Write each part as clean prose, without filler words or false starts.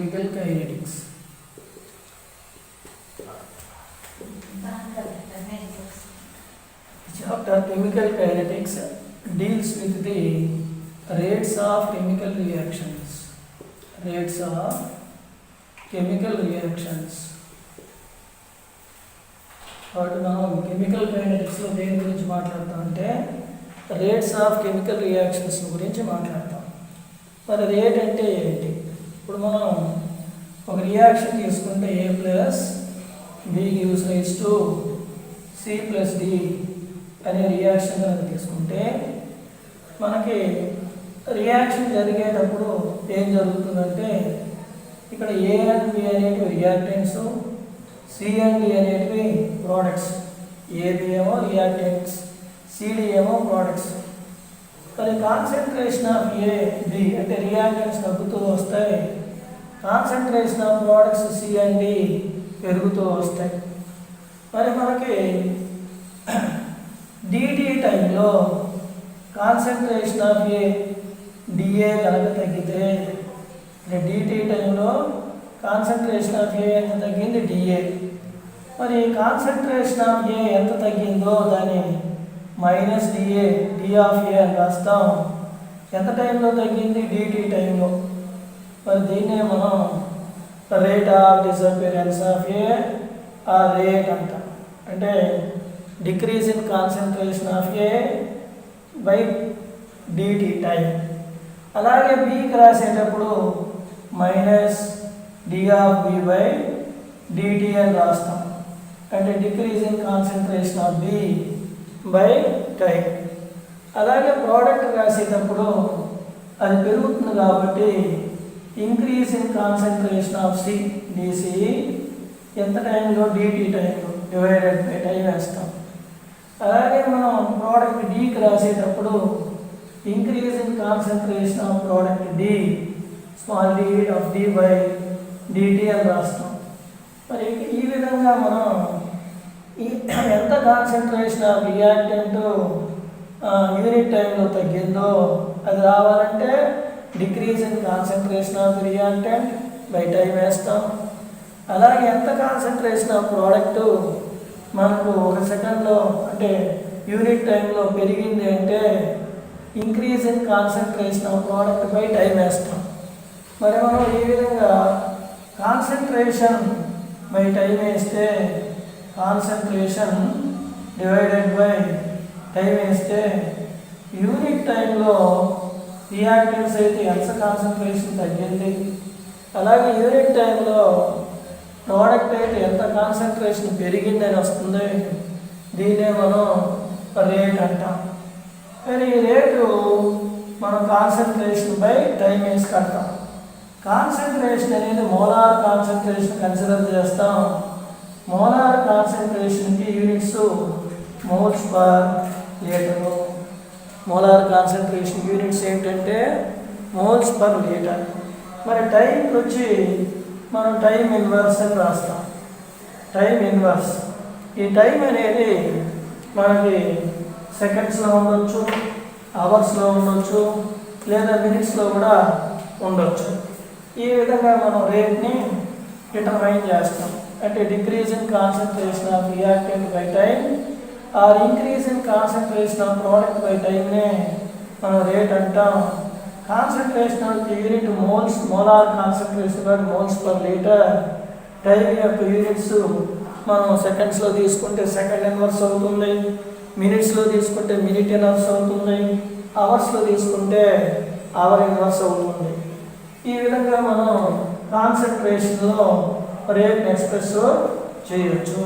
chemical kinetics. Chapter chemical kinetics deals with the rates of chemical reactions. Rates of chemical reactions. కాబట్టి మనం chemical కైనెటిక్స్లో దేని గురించి మాట్లాడతాం అంటే రేట్స్ ఆఫ్ కెమికల్ రియాక్షన్స్ గురించి మాట్లాడతాం. మరి రేట్ అంటే ఏంటి? ఇప్పుడు మనం ఒక రియాక్షన్ తీసుకుంటే A plus B gives rise to C plus D అనే రియాక్షన్ కనుక తీసుకుంటే మనకి రియాక్షన్ జరిగేటప్పుడు ఏం జరుగుతుందంటే ఇక్కడ A అండ్ B అనేటివి రియాక్టెంట్స్, C అండ్ D అనేటివి ప్రోడక్ట్స్. AB ఏమో రియాక్టెంట్స్, CD ఏమో ప్రోడక్ట్స్. మరి కాన్సన్ట్రేషన్ ఆఫ్ A, B అంటే రియాక్టెంట్స్ తగ్గుతూ వస్తాయి, concentration of products C and D పెరుగుతూ వస్తాయి. మరి మనకి DT టైంలో కాన్సన్ట్రేషన్ ఆఫ్ A DA కనుక తగ్గితే DT టైంలో కాన్సన్ట్రేషన్ ఆఫ్ A ఎంత తగ్గింది? DA. మరి కాన్సన్ట్రేషన్ ఆఫ్ A ఎంత తగ్గిందో దాన్ని minus DA, D of A అని రాస్తాం. ఎంత టైంలో తగ్గింది? DT టైంలో. మరి దీన్నే మనం rate of disappearance of A ఆ రేట్ అంటాం. అంటే decrease in concentration of A by DT time. అలాగే Bకి రాసేటప్పుడు minus D of B by DT అని రాస్తాం. అంటే decrease in concentration of B by time. అలాగే ప్రోడక్ట్ రాసేటప్పుడు అది పెరుగుతుంది కాబట్టి increase in concentration of C DC ఎంత టైంలో? DT టైంలో డివైడెడ్ బై టైం వేస్తాం. అలాగే మనం ప్రోడక్ట్ Dకి రాసేటప్పుడు increase in concentration of product D small d of D by DT అని రాస్తాం. మరి ఈ విధంగా మనం ఎంత కాన్సన్ట్రేషన్ ఆఫ్ రియాక్టెంట్ యూనిట్ టైంలో తగ్గిందో అది రావాలంటే decrease in concentration of reactant by time వేస్తాం. అలాగే ఎంత కాన్సన్ట్రేషన్ ఆఫ్ ప్రోడక్ట్ మనకు ఒక సెకండ్లో అంటే యూనిట్ టైంలో పెరిగింది అంటే increase in concentration of product by time వేస్తాం. మరి మనం ఈ విధంగా కాన్సన్ట్రేషన్ బై టైం వేస్తే కాన్సన్ట్రేషన్ డివైడెడ్ బై టైం వేస్తే యూనిట్ టైంలో రియాక్టెంట్స్ అయితే ఎంత కాన్సన్ట్రేషన్ తగ్గింది, అలాగే యూనిట్ టైంలో ప్రోడక్ట్ అయితే ఎంత కాన్సన్ట్రేషన్ పెరిగిందని వస్తుంది. దీన్నే మనం రేట్ అంటాం. కానీ ఈ రేటు మనం కాన్సన్ట్రేషన్ బై టైం వేసి కడతాం. కాన్సన్ట్రేషన్ అనేది మోలార్ కాన్సన్ట్రేషన్ కన్సిడర్ చేస్తాం. మోలార్ కాన్సన్ట్రేషన్కి units moles per litre. Molar concentration units ఏంటంటే మోల్స్ పర్ లీటర్. మరి టైంకి వచ్చి మనం టైం ఇన్వర్స్ అని రాస్తాం. Time inverse. ఈ టైం అనేది మనకి సెకండ్స్లో ఉండొచ్చు, అవర్స్లో ఉండొచ్చు, లేదా మినిట్స్లో కూడా ఉండొచ్చు. ఈ విధంగా మనం రేట్ని డిటర్మైన్ చేస్తాం. అంటే decrease in concentration of reactant by time or increase in concentration of product by టైంనే మనం రేట్ అంటాం. Concentration of unit moles, molar concentration by moles per litre. Time యొక్క యూనిట్స్ మనం సెకండ్స్లో తీసుకుంటే సెకండ్ ఇన్వర్స్ అవుతుంది, మినిట్స్లో తీసుకుంటే మినిట్ ఇన్వర్స్ అవుతుంది, అవర్స్లో తీసుకుంటే అవర్ ఇన్వర్స్ అవుతుంది. ఈ విధంగా మనం కాన్సన్ట్రేషన్లో రేట్ని ఎక్స్ప్రెస్ చేయొచ్చు.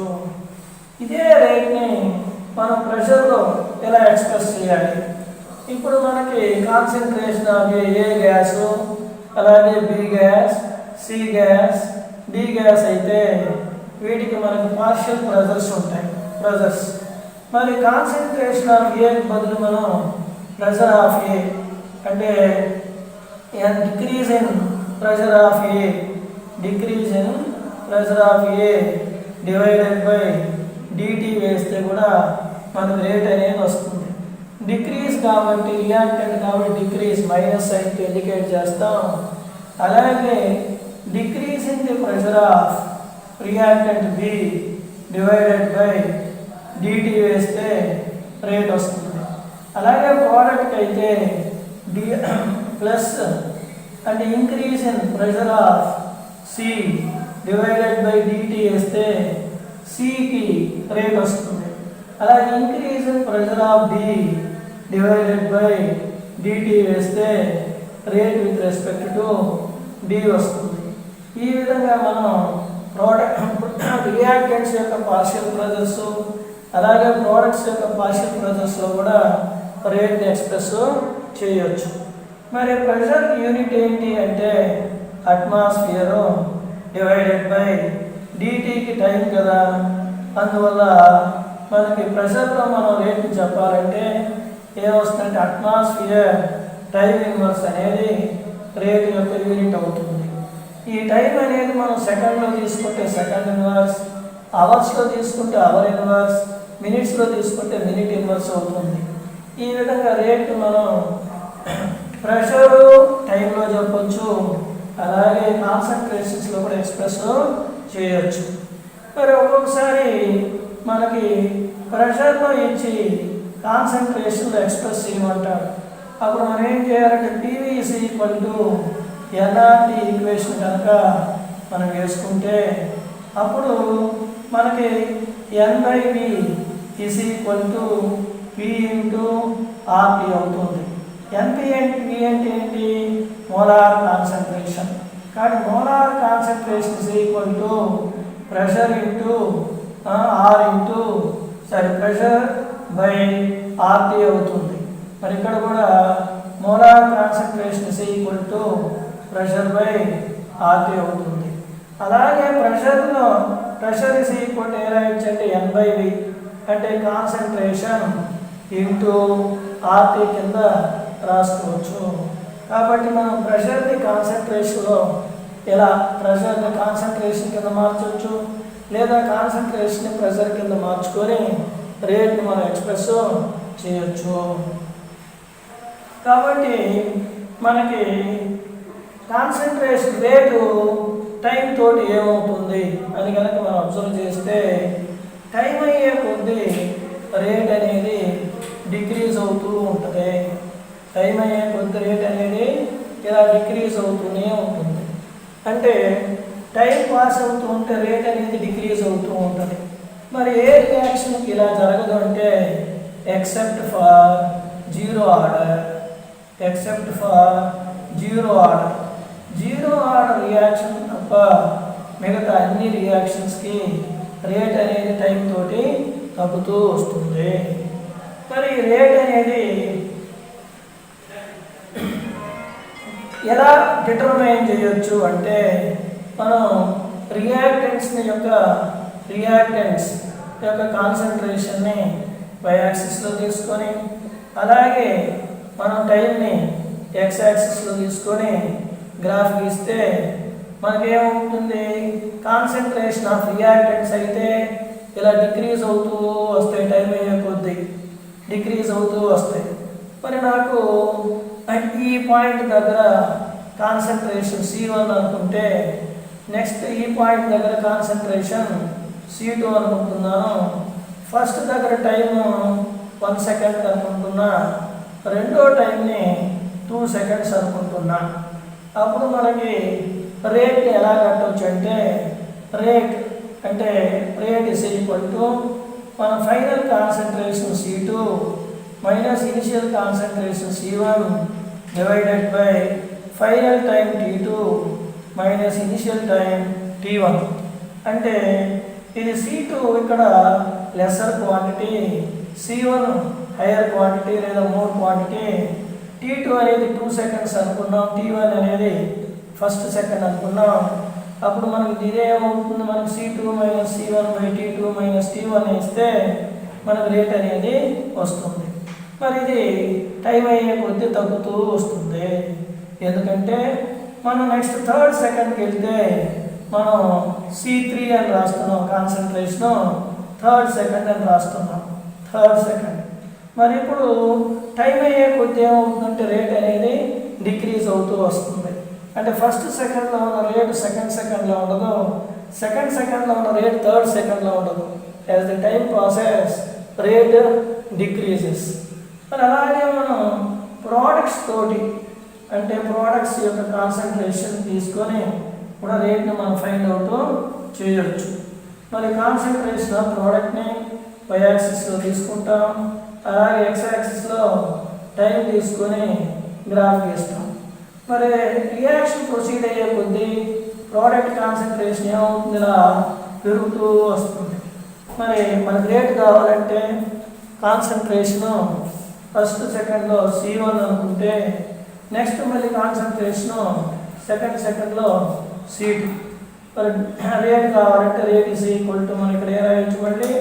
ఇదే రేట్ని మనం ప్రెషర్లో ఎలా ఎక్స్ప్రెస్ చేయాలి? ఇప్పుడు మనకి కాన్సన్ట్రేషన్ ఆఫ్ ఏ గ్యాసు, అలాగే B gas, C gas, D gas అయితే వీటికి మనకి పార్షియల్ ప్రెజర్స్ ఉంటాయి, ప్రెజర్స్. మరి కాన్సన్ట్రేషన్ ఆఫ్ ఏకి బదులు మనం ప్రెజర్ ఆఫ్ ఏ అంటే decrease in pressure of A, decrease in pressure of A divided by DT వేస్తే కూడా మనకు రేట్ అనేది వస్తుంది. డిక్రీజ్ కాబట్టి రియాక్టెంట్ కాబట్టి డిక్రీజ్ మైనస్ సైన్తో ఇండికేట్ చేస్తాం. అలాగే decrease in the pressure of reactant B divided by DT వేస్తే రేట్ వస్తుంది. అలాగే ప్రోడక్ట్ అయితే డి ప్లస్ అంటే increase in pressure of C divided by DT వేస్తే సికి రేట్ వస్తుంది. అలాగే increase in pressure of D divided by DT వేస్తే rate with respect to D వస్తుంది. ఈ విధంగా మనం రియాక్టెంట్స్ యొక్క పార్షియల్ ప్రెజర్స్ అలాగే ప్రోడక్ట్స్ యొక్క పార్షియల్ ప్రెజర్స్లో కూడా రేట్ని ఎక్స్ప్రెస్ చేయొచ్చు. మరి ప్రెషర్ యూనిట్ ఏంటి అంటే అట్మాస్ఫియర్ డివైడెడ్ బై డిటికి టైం కదా. అందువల్ల మనకి ప్రెషర్లో మనం రేట్ని చెప్పాలంటే ఏమొస్తుందంటే అట్మాస్ఫియర్ టైం ఇన్వర్స్ అనేది రేట్ యొక్క యూనిట్ అవుతుంది. ఈ టైం అనేది మనం సెకండ్లో తీసుకుంటే సెకండ్ ఇన్వర్స్, అవర్స్లో తీసుకుంటే అవర్ ఇన్వర్స్, మినిట్స్లో తీసుకుంటే మినిట్ ఇన్వర్స్ అవుతుంది. ఈ విధంగా రేట్ మనం ప్రెషరు టైంలో చెప్పొచ్చు, అలాగే కాన్సన్ట్రేషన్స్లో కూడా ఎక్స్ప్రెస్ చేయొచ్చు. మరి ఒక్కొక్కసారి మనకి ప్రెషర్లో ఇచ్చి కాన్సన్ట్రేషన్లో ఎక్స్ప్రెస్ చేయమంటారు. అప్పుడు మనం ఏం చేయాలంటే PV is equal to NRT equation కనుక మనం వేసుకుంటే అప్పుడు మనకి N by V is equal to P into RT అవుతుంది. ఎన్పి అంటే వి అంటే ఏంటి? Molar concentration. కానీ molar concentration is equal to pressure into R into pressure by RT అవుతుంది. మరి ఇక్కడ కూడా molar concentration is equal to pressure by RT అవుతుంది. అలాగే ప్రెషర్ ఈజ్ ఈక్వల్ టు ఎలా ఇచ్చంటే ఎన్/వి అంటే కాన్సన్ట్రేషన్ ఇంటూ ఆర్టీ కింద రాసుకోవచ్చు. కాబట్టి మనం ప్రెషర్ని కాన్సన్ట్రేషన్లో ఎలా ప్రెషర్ని కాన్సన్ట్రేషన్ కింద మార్చవచ్చు, లేదా కాన్సన్ట్రేషన్ని ప్రెషర్ కింద మార్చుకొని రేట్ని మనం ఎక్స్ప్రెస్ చేయొచ్చు. కాబట్టి మనకి కాన్సన్ట్రేషన్ రేటు టైం తోటి ఏమవుతుంది అని కనుక మనం అబ్జర్వ్ చేస్తే టైం అయ్యే కొద్దీ రేట్ అనేది డిక్రీజ్ అవుతూ ఉంటుంది. టైం అయ్యే కొద్ది రేట్ అనేది ఇలా డిక్రీజ్ అవుతూనే ఉంటుంది. అంటే టైం పాస్ అవుతూ ఉంటే రేట్ అనేది డిక్రీజ్ అవుతూ ఉంటుంది. మరి ఏ రియాక్షన్కి ఇలా జరగదు అంటే except for zero order reaction తప్ప మిగతా అన్ని రియాక్షన్స్కి రేట్ అనేది టైం తోటి తగ్గుతూ వస్తుంది. మరి రేట్ అనేది ఎలా డిటర్మైన్ చేయొచ్చు అంటే మనం రియాక్టెంట్స్ యొక్క కాన్సన్ట్రేషన్ని వై యాక్సిస్లో తీసుకొని అలాగే మనం టైంని ఎక్స్ యాక్సిస్లో తీసుకొని గ్రాఫ్ గీస్తే మనకేమవుతుంది? కాన్సన్ట్రేషన్ ఆఫ్ రియాక్టెంట్స్ అయితే ఇలా డిక్రీజ్ అవుతూ వస్తాయి, టైం అయ్యే కొద్దీ డిక్రీజ్ అవుతూ వస్తాయి. మరి నాకు ఈ పాయింట్ దగ్గర కాన్సన్ట్రేషన్ C1 అనుకుంటే నెక్స్ట్ ఈ పాయింట్ దగ్గర కాన్సన్ట్రేషన్ C2 అనుకుంటున్నాను. ఫస్ట్ దగ్గర టైము 1 సెకండ్ అనుకుంటున్నా, రెండో టైంని 2 సెకండ్స్ అనుకుంటున్నా. అప్పుడు మనకి రేట్ని ఎలా కట్టవచ్చు అంటే రేట్ ఇస్ ఈక్వల్ టు మన final concentration C2 minus initial concentration C1 divided by final time T2 minus initial time T1. అంటే ఇది C2 ఇక్కడ lesser quantity, C1 hire quantity లేదా మోర్ క్వాంటిటీ, T2 అనేది 2 సెకండ్స్ అనుకున్నాం, T1 అనేది first second అనుకున్నాం. అప్పుడు మనకి ఇదే ఏమవుతుంది? మనకి C2 minus C1 by T2 minus T1 వేస్తే మనకు రేట్ అనేది వస్తుంది. మరి ఇది టైం అయ్యే కొద్దీ తగ్గుతూ వస్తుంది. ఎందుకంటే మనం నెక్స్ట్ థర్డ్ సెకండ్కి వెళ్తే మనం C3 అని రాస్తున్నాం, కాన్సన్ట్రేషను థర్డ్ సెకండ్ అని రాస్తున్నాం, థర్డ్ సెకండ్. మరి ఇప్పుడు టైం అయ్యే కొద్దీ ఏమవుతుందంటే రేట్ అనేది డిక్రీజ్ అవుతూ వస్తుంది. అంటే ఫస్ట్ సెకండ్లో ఉన్న రేటు సెకండ్ సెకండ్లో ఉండదు, సెకండ్ సెకండ్లో ఉన్న రేట్ థర్డ్ సెకండ్లో ఉండదు. As the time process rate decreases. మరి అలాగే మనం ప్రోడక్ట్స్ తోటి అంటే ప్రోడక్ట్స్ యొక్క కాన్సన్ట్రేషన్ తీసుకొని కూడా రేట్ని మనం ఫైండ్ అవుట్ చేయొచ్చు. మరి కాన్సన్ట్రేషన్ ఆఫ్ ప్రోడక్ట్ని వై యాక్సిస్లో తీసుకుంటాం, అలాగే ఎక్స్ యాక్సిస్లో టైం తీసుకొని గ్రాఫ్ గీస్తాం. మరి రియాక్షన్ ప్రొసీడ్ అయ్యే కొద్దీ ప్రోడక్ట్ కాన్సన్ట్రేషన్ ఏమవుతుంది, ఇలా పెరుగుతూ వస్తుంది. మరి మనకు రేట్ కావాలంటే కాన్సన్ట్రేషను ఫస్ట్ సెకండ్లో C1 అనుకుంటే నెక్స్ట్ మళ్ళీ కాన్సన్ట్రేషను సెకండ్ సెకండ్లో C2. మరి రేట్ కావాలంటే రేట్ ఈజ్ ఈక్వల్ టు మనం ఇక్కడ ఏ రాయొచ్చు, మళ్ళీ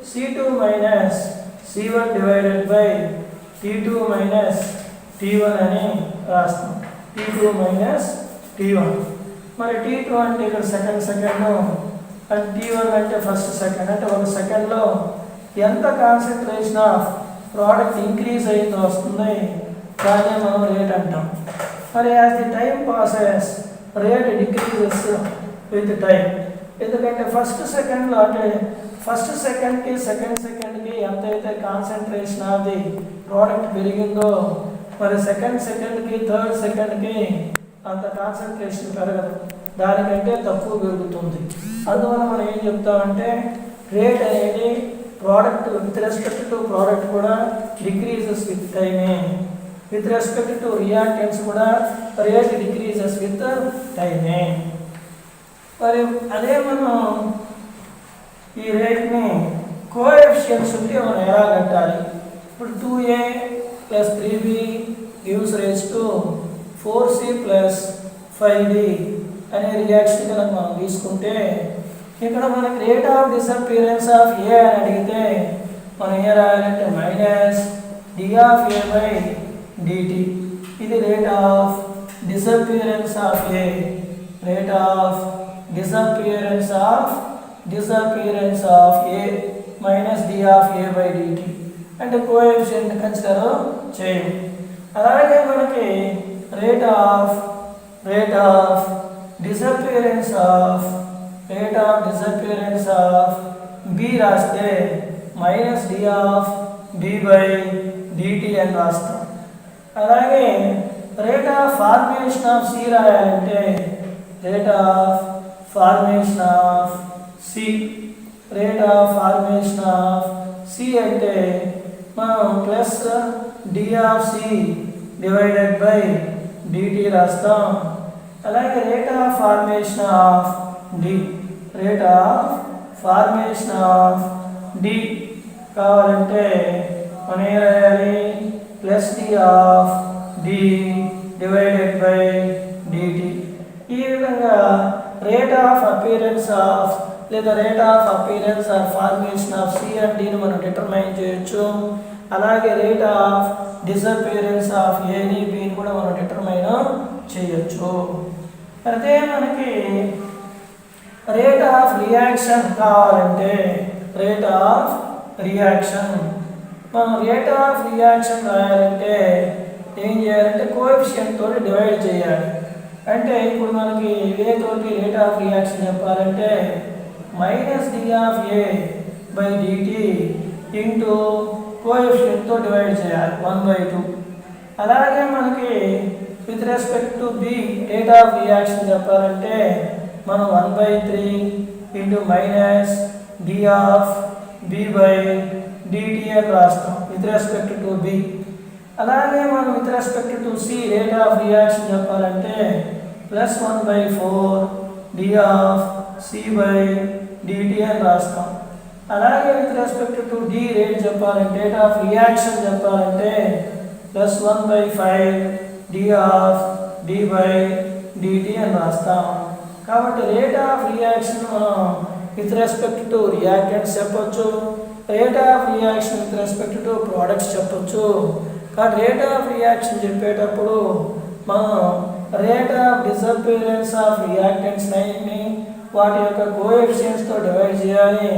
C2 minus C1 divided by T2 minus T1 అని రాస్తాం. T2 minus T1. మరి T2 అంటే ఇక్కడ సెకండ్ సెకండ్ అండ్ T1 అంటే ఫస్ట్ సెకండ్. అంటే ఒక సెకండ్లో ఎంత కాన్సన్ట్రేషన్ ఆఫ్ ప్రోడక్ట్ ఇంక్రీజ్ అయిందో వస్తుంది, దాన్ని మనం రేట్ అంటాం. మరి as the time process rate decreases with time. ఎందుకంటే ఫస్ట్ సెకండ్లో అంటే ఫస్ట్ సెకండ్కి సెకండ్ సెకండ్కి ఎంతైతే కాన్సన్ట్రేషన్ ఆఫ్ ది ప్రోడక్ట్ పెరిగిందో మరి సెకండ్ సెకండ్కి థర్డ్ సెకండ్కి అంత కాన్సన్ట్రేషన్ పెరగదు, దానికంటే తక్కువ పెరుగుతుంది. అందువల్ల మనం ఏం చెప్తామంటే రేట్ అనేది product with respect to product కూడా డిక్రీజెస్ విత్ టైమే, విత్ రెస్పెక్ట్ టు రియాక్టెంట్స్ కూడా రేట్ డిక్రీజెస్ విత్ టైమే. మరి అదే మనం ఈ రేట్ని కోఎఫిషియెంట్స్ ఉంటే మనం ఎలా కట్టాలి? ఇప్పుడు 2A + 3B gives race to 4C + 5D అనే రియాక్షన్ కనుక మనం తీసుకుంటే ఇక్కడ మనకి rate of disappearance of A అని అడిగితే మనం ఏ రాయాలంటే మైనస్ d/a/dt. ఇది rate of disappearance of A, rate of disappearance of A minus d/a/dt. అంటే కోఎఫిషియంట్ కన్సిడర్ చేయం. అలాగే మనకి rate of disappearance of B రాస్తే మైనస్ d/b/dt అని రాస్తాం. అలాగే rate of formation of C రాయాలంటే rate of formation of C అంటే మనం plus d/c divided by dt రాస్తాం. అలాగే rate of formation of d కావాలంటే మనం ఏం రాయాలి, plus d/d divided by dt. ఈ విధంగా రేట్ ఆఫ్ అపియరెన్స్ ఆఫ్ లేదా rate of appearance or formation of C and డిని మనం డిటర్మైన్ చేయొచ్చు. అలాగే రేట్ ఆఫ్ డిసపియరెన్స్ ఆఫ్ ఏని బిని కూడా మనం డిటర్మైన్ చేయొచ్చు. అదే మనకి రేట్ ఆఫ్ రియాక్షన్ కావాలంటే రేట్ ఆఫ్ రియాక్షన్ రాయాలంటే ఏం చేయాలంటే కోఎఫిషియంట్ తోటి డివైడ్ చేయాలి. అంటే ఇప్పుడు మనకి ఏ తోటి రేట్ ఆఫ్ రియాక్షన్ చెప్పాలంటే మైనస్ d/a/dt ఇంటూ కోఎఫిషియంట్తో డివైడ్ చేయాలి 1/2. అలాగే మనకి with respect to B rate of reaction చెప్పాలంటే మనం 1/3 ఇంటూ మైనస్ d/b/dt అని రాస్తాం విత్ రెస్పెక్ట్ టు బి. అలాగే మనం with respect to C rate of reaction చెప్పాలంటే ప్లస్ 1/4 d/c/dt అని రాస్తాం. అలాగే with respect to D rate చెప్పాలంటే రేట్ ఆఫ్ రియాక్షన్ చెప్పాలంటే ప్లస్ 1/5 d/d/dt అని రాస్తాం. కాబట్టి రేట్ ఆఫ్ రియాక్షన్ మనం విత్ రెస్పెక్ట్ టు రియాక్టెంట్స్ చెప్పొచ్చు, rate of reaction with respect to products చెప్పొచ్చు. కాబట్టి రేట్ ఆఫ్ రియాక్షన్ చెప్పేటప్పుడు మనం rate of disappearance of reactants ని వాటి యొక్క కోఎఫిషియెంట్స్తో డివైడ్ చేయాలి.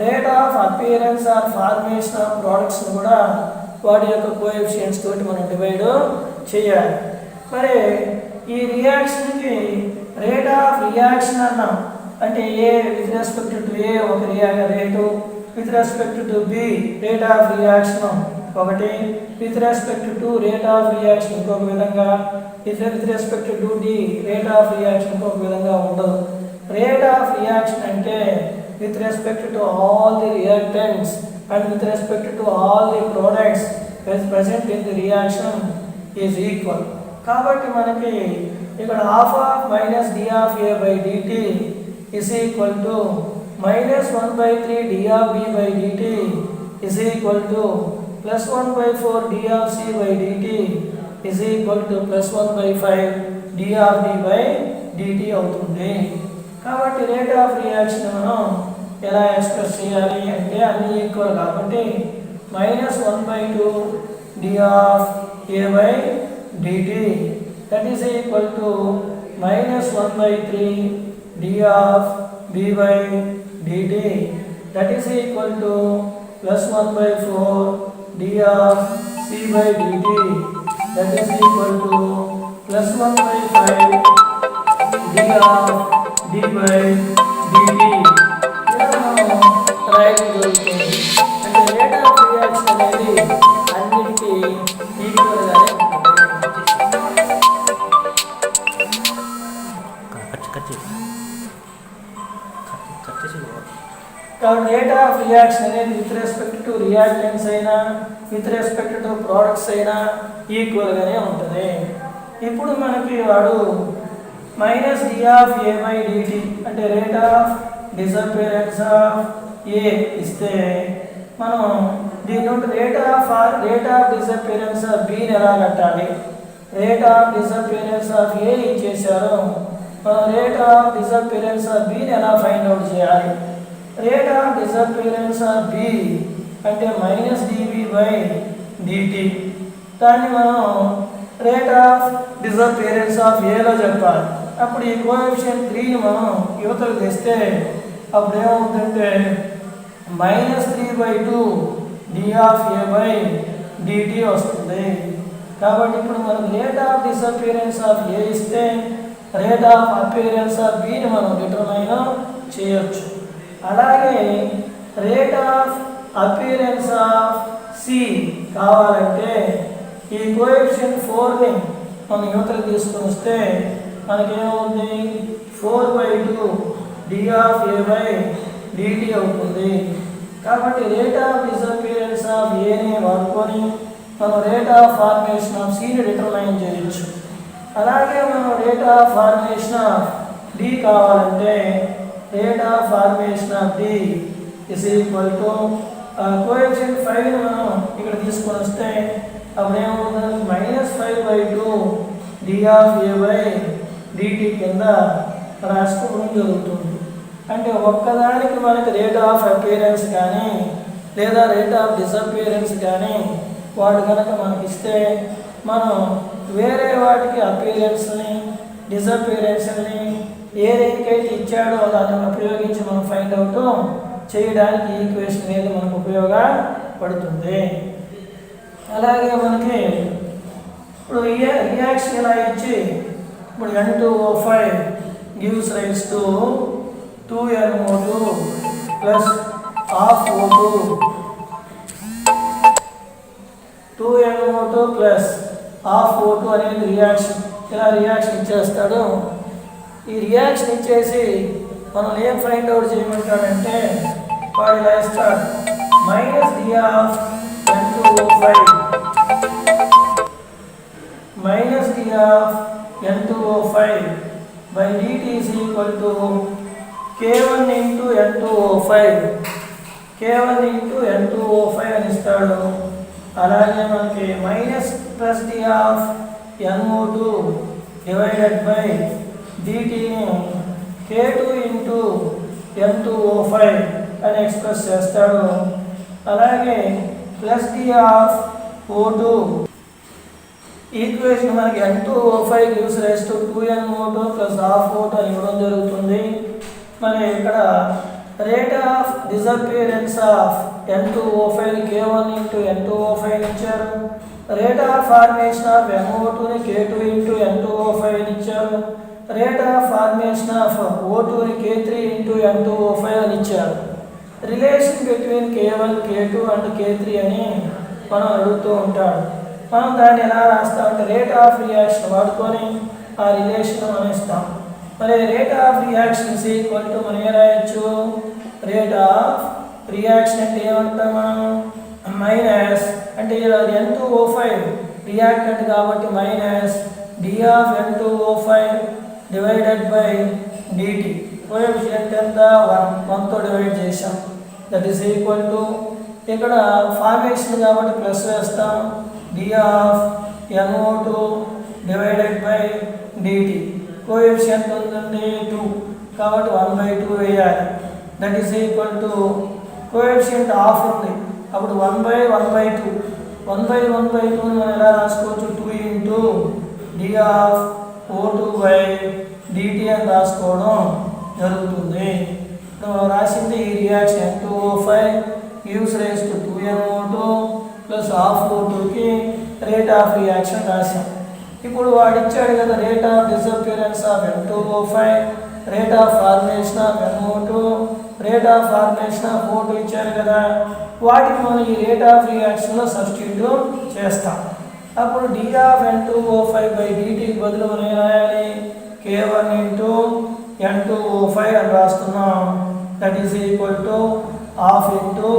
Rate of appearance or formation of ప్రోడక్ట్స్ని కూడా వాటి యొక్క కోఎఫిషియెంట్స్ తోటి మనం డివైడ్ చేయాలి. మరి ఈ రియాక్షన్కి రేట్ ఆఫ్ రియాక్షన్ అన్నాం. అంటే A with respect to A ఒక rate, with respect to B rate of reaction ఒకటి, with respect to rate of reaction ఇంకొక విధంగా, with respect to D rate of reaction ఇంకొక విధంగా ఉండదు. రేట్ ఆఫ్ రియాక్షన్ అంటే with respect to all the reactants and with respect to all the products present in the reaction is equal. కాబట్టి మనకి ఇక్కడ half of minus D of A by d t is equal to minus 1/3 d of b by d t is equal to plus 1/4 d of c by d t is equal to plus 1/5 d of d by DT అవుతుంది. కాబట్టి rate of reaction మనం ఎలా express చేయాలి అంటే అన్ని equal కాబట్టి minus 1/2 d of A by d t that is equal to minus 1/3 d of b by d t that is equal to plus 1/4 d of c by d t that is equal to plus 1/5 d of d by d t. Right జరుగుతుంది. అంటే rate of reaction అనేది అన్నిటికీ ఈక్వల్గానే కాబట్టి rate of reaction అనేది with respect to reactants అయినా with respect to products అయినా ఈక్వల్గానే ఉంటుంది. ఇప్పుడు మనకి వాడు minus D of A by d t అంటే రేట్ ఆఫ్ డిసపియరెన్స్ ఆఫ్ ఏ ఇస్తే మనం దీని నుండి రేట్ ఆఫ్ డిసపియరెన్స్ ఆఫ్ బిని ఎలా కట్టాలి? Rate of disappearance of a ఇచ్చేసారు, మనం రేట్ ఆఫ్ డిసపియరెన్స్ ఆఫ్ బిని ఎలా ఫైండ్ అవుట్ చేయాలి? Rate of disappearance of b అంటే మైనస్ డిబి బై డిటి, దాన్ని మనం రేట్ ఆఫ్ డిసపియరెన్స్ ఆఫ్ ఏలో చెప్పాలి. అప్పుడు ఈ కోఎఫిషియంట్ 3ని మనం యువతకు తెస్తే అప్పుడు ఏమవుతుందంటే minus 3/2 D of A by DT వస్తుంది. కాబట్టి ఇప్పుడు మనం రేట్ ఆఫ్ డిసపియరెన్స్ ఆఫ్ ఏ ఇస్తే రేట్ ఆఫ్ అపియరెన్స్ ఆఫ్ బిని మనం డిటర్మైన్ చేయొచ్చు. అలాగే rate of appearance of C కావాలంటే ఈ కోఎఫిషియంట్ 4ని మనం యువతలు తీసుకొని వస్తే మనకేమవుతుంది 4/2 D of A by DT అవుతుంది. కాబట్టి రేట్ ఆఫ్ డిసపియరెన్స్ ఆఫ్ ఏని వాడుకొని మనం రేట్ ఆఫ్ ఫార్మేషన్ ఆఫ్ సిని డిటర్మైన్ చేయొచ్చు. అలాగే మనం rate of formation of d కావాలంటే rate of formation of d is equal to coefficient 5ని మనం ఇక్కడ తీసుకొని వస్తే అప్పుడు ఏమవుతుంది minus 5/2 d of A by d t కింద రాసుకోవడం జరుగుతుంది. అంటే ఒక్కదానికి మనకి రేట్ ఆఫ్ అపియరెన్స్ కానీ లేదా రేట్ ఆఫ్ డిసపియరెన్స్ కానీ వాడు కనుక మనకి ఇస్తే మనం వేరే వాటికి అపియరెన్స్ని డిసపియరెన్స్ని ఏ రేట్కైతే ఇచ్చాడో దాన్ని ఉపయోగించి మనం ఫైండ్ అవుట్ చేయడానికి ఈక్వేషన్ అనేది మనకు ఉపయోగపడుతుంది. అలాగే మనకి ఇప్పుడు రియాక్షన్ ఇలా ఇచ్చి ఇప్పుడు N2O5 gives rise to 2NO2 plus half O2 2NO2 plus half O2 అనేది రియాక్షన్. ఇలా రియాక్షన్ ఇచ్చేస్తాడు. ఈ రియాక్షన్ ఇచ్చేసి మనం ఏం ఫైండ్ అవుట్ చేయమంటాడంటే వాడు ఇలా ఇస్తాడు minus D of N2O5 minus D of N2O5 by dt is equal to K1 into N2O5 K1 into N2O5 అని ఇస్తాడు. అలాగే మనకి minus plus D of NO2 divided by డిటిని K2 ఇంటూ N2O5 అని express చేస్తాడు. అలాగే plus D of O2 equation మనకి N2O5 gives rise to 2NO2 plus half O2 అని ఇవ్వడం జరుగుతుంది. మరి ఇక్కడ rate of disappearance of N2O5 K1 into N2O5 ఇచ్చారు. రేట్ ఆఫ్ ఫార్మేషన్ ఆఫ్ NO2ని K2 ఇంటూ N2O5 అని ఇచ్చారు. రేట్ ఆఫ్ ఫార్మేషన్ ఆఫ్ O2ని K3 ఇంటూ N2O5 అని ఇచ్చారు. Relation between K1 K2 and K3 అని మనం అడుగుతూ ఉంటాడు. మనం దాన్ని ఎలా రాస్తామంటే రేట్ ఆఫ్ రియాక్షన్ వాడుకొని ఆ రిలేషన్ మనం ఇస్తాం. మరి rate of reaction is equal to మనం ఏం రాయొచ్చు, రేట్ ఆఫ్ రియాక్షన్ అంటే ఏమంటాం మనం మైనస్ అంటే N2O5 రియాక్టెంట్ కాబట్టి minus d of N2O5 divided by dt. Coefficient ఎంత 1తో డివైడ్ చేసాం. దట్ ఈస్ ఈక్వల్ టు ఇక్కడ ఫార్మేషన్ కాబట్టి ప్లస్ వేస్తాం d of NO2 divided by dt. Coefficient ఉందండి 2 కాబట్టి 1/2 వేయాలి. That is equal to coefficient half ఉంది అప్పుడు 1/1/2 1/1/2 మనం ఎలా రాసుకోవచ్చు 2 into d of O2 by dt అని రాసుకోవడం జరుగుతుంది. రాసింది ఈ reaction N2O5 gives rise to 2NO2 plus half O2కి rate of reaction రాశాం. ఇప్పుడు వాడు ఇచ్చాడు కదా rate of disappearance of N2O5, rate of formation of NO2, rate of formation of O2 ఇచ్చారు కదా, వాటిని మనం ఈ రేట్ ఆఫ్ రియాక్షన్లో సబ్స్టిట్యూట్ చేస్తాం. అప్పుడు d of N2O5 by dt బదులు మనం రాయాలి K1 ఇంటూ N2O5 అని రాస్తున్నాం. That is equal to half into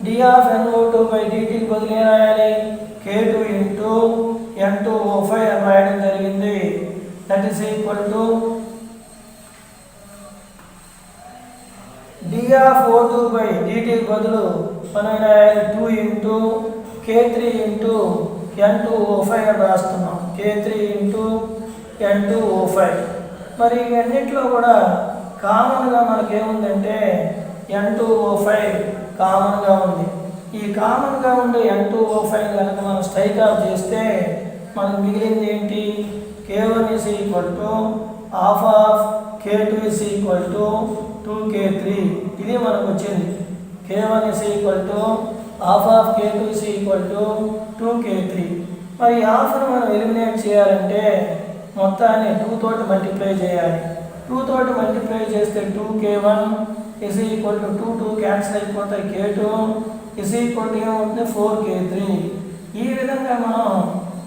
d of NO2 by dt బదులు రాయాలి K2 ఇంటూ N2O5 అని రాయడం జరిగింది. That is equal to d of O2 by dt బదులు మనం రాయాలి 2 ఇంటూ K3 ఇంటూ N2O5 అని రాస్తున్నాం. K3 into N2O5. మరి అన్నింటిలో కూడా కామన్గా మనకేముందంటే N2O5 కామన్గా ఉంది. ఈ కామన్గా ఉండే N2O5 కనుక మనం స్ట్రైక్ ఆఫ్ చేస్తే మనకు మిగిలింది ఏంటి K1 is equal to half of K2 is equal to 2K3. ఇది మనకు వచ్చింది. K1 is equal to half of K2 is equal to 2K3. మరి హాఫ్ను మనం ఎలిమినేట్ చేయాలంటే మొత్తాన్ని 2 తోటి మల్టిప్లై చేయాలి. 2 తోటి మల్టిప్లై చేస్తే 2K1 is equal to 2 cancel అయిపోతాయి. K2 ఈజ్ ఈక్వల్ టు ఏమవుతుంది 4K3. ఈ విధంగా మనం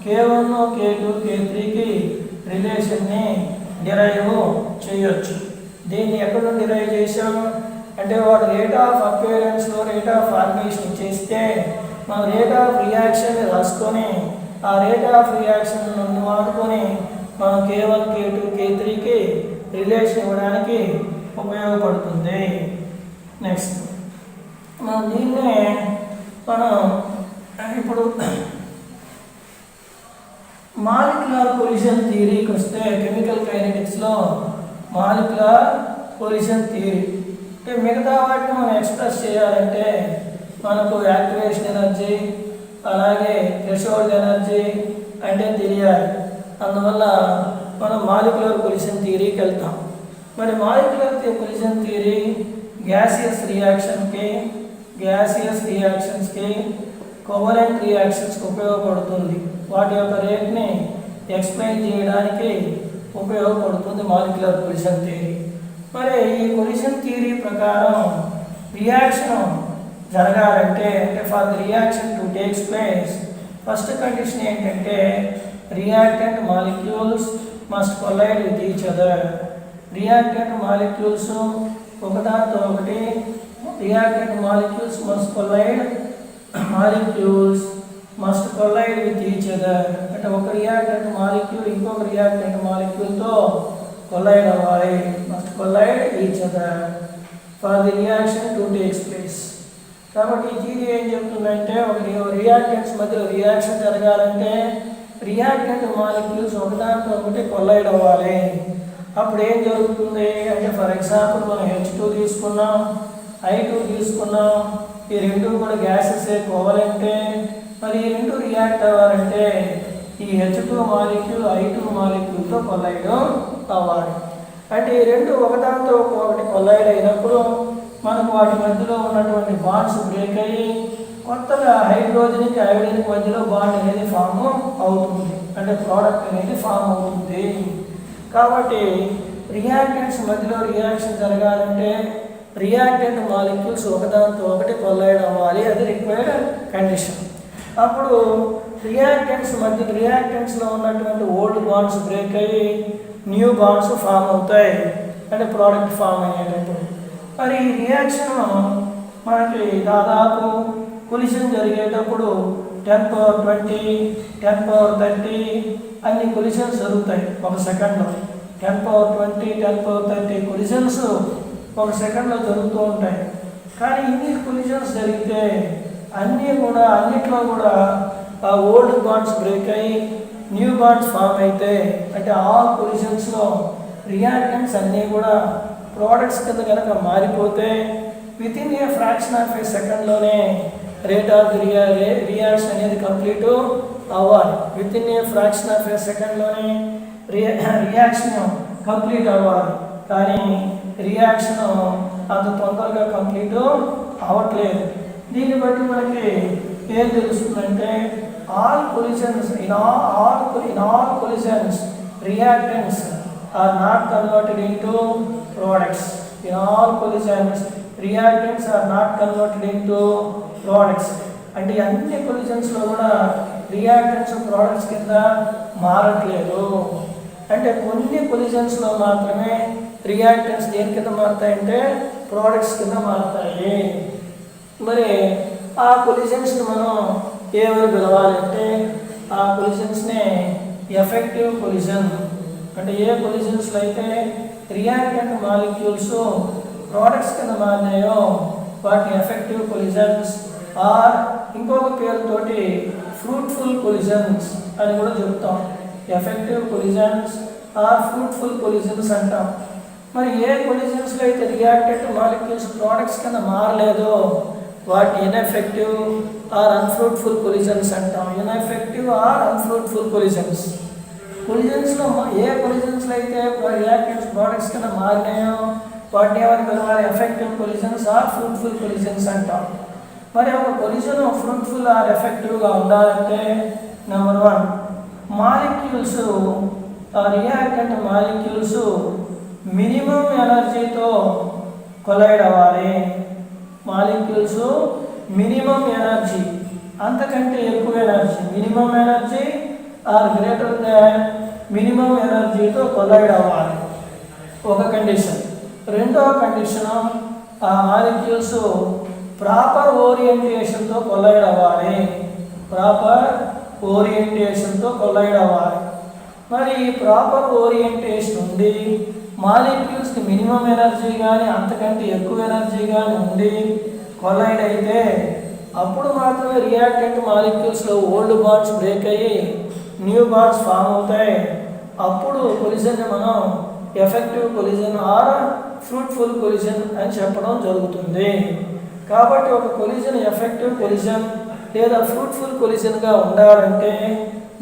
K1 K2 K3కి రిలేషన్ని డిరైవ్ చేయొచ్చు. దీన్ని ఎక్కడ నుండి డిరైవ్ చేసాము అంటే వాడు రేట్ ఆఫ్ అపియరెన్స్లో రేట్ ఆఫ్ ఫార్మేషన్ చేస్తే మనం రేట్ ఆఫ్ రియాక్షన్ రాసుకొని ఆ రేట్ ఆఫ్ రియాక్షన్ వాడుకొని మనం K1 K2 K3కి రిలేషన్ ఇవ్వడానికి ఉపయోగపడుతుంది. నెక్స్ట్ మనం దీన్నే మనం ఇప్పుడు మాలిక్యులర్ కొలిషన్ థియరీకి వస్తే కెమికల్ కైనెటిక్స్లో మాలిక్యులర్ కొలిషన్ థియరీ అంటే మిగతా వాటిని మనం ఎక్స్ప్రెస్ చేయాలంటే మనకు యాక్టివేషన్ ఎనర్జీ అలాగే థ్రెషోల్డ్ ఎనర్జీ అంటే తెలియాలి. అందువల్ల మనం మాలిక్యులర్ కొలిషన్ థియరీకి వెళ్తాం. మరి మాలిక్యులర్ కొలిషన్ థియరీ గ్యాసియస్ రియాక్షన్స్కి కోవలెంట్ రియాక్షన్స్కి ఉపయోగపడుతుంది. వాటి యొక్క రేట్ని ఎక్స్ప్లెయిన్ చేయడానికి ఉపయోగపడుతుంది మాలిక్యులర్ కొలిషన్ థియరీ. మరి ఈ కొలిషన్ థియరీ ప్రకారం రియాక్షన్ జరగాలంటే అంటే for the reaction to takes place first condition ఏంటంటే reactant molecules must collide with each other. Reactant molecules ఒకదానితో ఒకటి reactant molecules must collide with each other అంటే ఒక రియాక్టెంట్ మాలిక్యూల్ ఇంకొక రియాక్టెంట్ మాలిక్యూల్తో కొలైడ్ అవ్వాలి. Must collide each other for the reaction to takes place. కాబట్టి ఈ థియరీ ఏం చెప్తుందంటే ఒక రియాక్టెంట్స్ మధ్యలో రియాక్షన్ జరగాలంటే రియాక్టెంట్ మాలిక్యూల్స్ ఒకదానితో ఒకటి కొలైడ్ అవ్వాలి. అప్పుడు ఏం జరుగుతుంది అంటే ఫర్ ఎగ్జాంపుల్ మనం H2 తీసుకున్నాం, I2 తీసుకున్నాం. ఈ రెండు కూడా గ్యాసెస్ కోవాలంటే మరి ఈ రెండు రియాక్ట్ అవ్వాలంటే ఈ H2 మాలిక్యూల్ I2 మాలిక్యూల్తో కొలైడ్ అవ్వాలి. అంటే ఈ రెండు ఒకదానితో ఒకటి కొలైడ్ అయినప్పుడు మనకు వాటి మధ్యలో ఉన్నటువంటి బాండ్స్ బ్రేక్ అయ్యి కొత్తగా హైడ్రోజన్కి అయోడిన్కి మధ్యలో బాండ్ అనేది ఫామ్ అవుతుంది, అంటే ప్రోడక్ట్ అనేది ఫామ్ అవుతుంది. కాబట్టి రియాక్టెంట్స్ మధ్యలో రియాక్షన్ జరగాలంటే రియాక్టెంట్ మాలిక్యూల్స్ ఒకదానితో ఒకటి కొల్లైడ్ అవ్వాలి, అది రిక్వైర్డ్ కండిషన్. అప్పుడు రియాక్టెంట్స్లో ఉన్నటువంటి ఓల్డ్ బాండ్స్ బ్రేక్ అయ్యి న్యూ బాండ్స్ ఫామ్ అవుతాయి, అంటే ప్రోడక్ట్ ఫామ్ అయ్యేటప్పుడు. మరి ఈ రియాక్షన్ మనకి దాదాపు కొలిషన్ జరిగేటప్పుడు 10⁻20, 10⁻30 అన్ని కొలిషన్స్ జరుగుతాయి ఒక సెకండ్లో. 10⁻20, 10⁻30 కొలిషన్స్ ఒక సెకండ్లో జరుగుతూ ఉంటాయి. కానీ ఇన్ని కొలిషన్స్ జరిగితే అన్నిట్లో కూడా ఆ ఓల్డ్ బాండ్స్ బ్రేక్ అయ్యి న్యూ బాండ్స్ ఫామ్ అయితే, అంటే ఆల్ కొలిషన్స్లో రియాక్టెంట్స్ అన్నీ కూడా ప్రోడక్ట్స్ కింద కనుక మారిపోతే within a fraction of a సెకండ్లోనే రేట్ ఆఫ్ ది రియాక్షన్ అనేది కంప్లీట్ అవ్వాలి. Within a fraction of a సెకండ్లోనే రియాక్షన్ కంప్లీట్ అవ్వాలి. కానీ రియాక్షన్ అంత తొందరగా కంప్లీట్ అవ్వట్లేదు. దీన్ని బట్టి మనకి ఏం తెలుస్తుందంటే all collisions in all collisions reactants are not converted into products. In all collisions, reactants are not converted into products. అంటే అన్ని కొలిషన్స్లో కూడా రియాక్టెంట్స్ ప్రోడక్ట్స్ కింద మారట్లేదు. అంటే కొన్ని కొలిషన్స్లో మాత్రమే రియాక్టెంట్స్ దేని కింద మారుతాయంటే ప్రోడక్ట్స్ కింద మారుతాయి. మరి ఆ కొలిషన్స్ని మనం ఏమని పిలవాలంటే ఆ కొలిషన్స్నే ఎఫెక్టివ్ కొలిషన్. అంటే ఏ కొలిషన్స్లో అయితే రియాక్టెంట్ మాలిక్యూల్స్ ప్రోడక్ట్స్ కింద మారినాయో వాటిని ఎఫెక్టివ్ కొలిషన్స్ ఆర్ ఇంకొక పేరుతోటి ఫ్రూట్ఫుల్ కొలిషన్స్ అని కూడా చెప్తాం. Effective collisions or fruitful collisions అంటాం. మరి ఏ కొలిషన్స్లో అయితే రియాక్టెంట్ మాలిక్యూల్స్ ప్రోడక్ట్స్ కింద మారలేదో వాటిని ఇన్ఎఫెక్టివ్ ఆర్ అన్ఫ్రూట్ఫుల్ కొలిషన్స్ అంటాం. Ineffective or unfruitful collisions. కొలిషన్స్లో ఏ కొలిషన్స్లో అయితే రియాక్టెంట్స్ ప్రోడక్ట్స్ కింద మారినాయో వాటిని ఏమని పిలవాలి? Effective collisions or fruitful collisions అంటాం. మరి ఒక కొలిషన్ ఫ్రూట్ఫుల్ ఆర్ ఎఫెక్టివ్గా ఉండాలంటే number 1 molecules reactant molecules minimum ఎనర్జీతో కొలైడ్ అవ్వాలి. మాలిక్యూల్స్ మినిమం ఎనర్జీ, అంతకంటే ఎక్కువ ఎనర్జీ, minimum energy or greater than minimum ఎనర్జీతో కొలైడ్ అవ్వాలి, ఒక కండిషన్. రెండవ కండిషన్ ఆ మాలిక్యూల్స్ ప్రాపర్ ఓరియంటేషన్తో కొలైడ్ అవ్వాలి. ప్రాపర్ ఓరియంటేషన్తో కొలైడ్ అవ్వాలి. మరి ఈ ప్రాపర్ ఓరియంటేషన్ ఉండి మాలిక్యూల్స్కి మినిమం ఎనర్జీ కానీ అంతకంటే ఎక్కువ ఎనర్జీ కానీ ఉండి కొలైడ్ అయితే అప్పుడు మాత్రమే రియాక్టెంట్ మాలిక్యూల్స్లో ఓల్డ్ బాండ్స్ బ్రేక్ అయ్యి న్యూ బాండ్స్ ఫామ్ అవుతాయి. అప్పుడు కొలిషన్ని మనం effective collision or fruitful collision అని చెప్పడం జరుగుతుంది. కాబట్టి ఒక కొలిషన్ ఎఫెక్టివ్ కొలిషన్ లేదా ఫ్రూట్ఫుల్ కొలిషన్గా ఉండాలంటే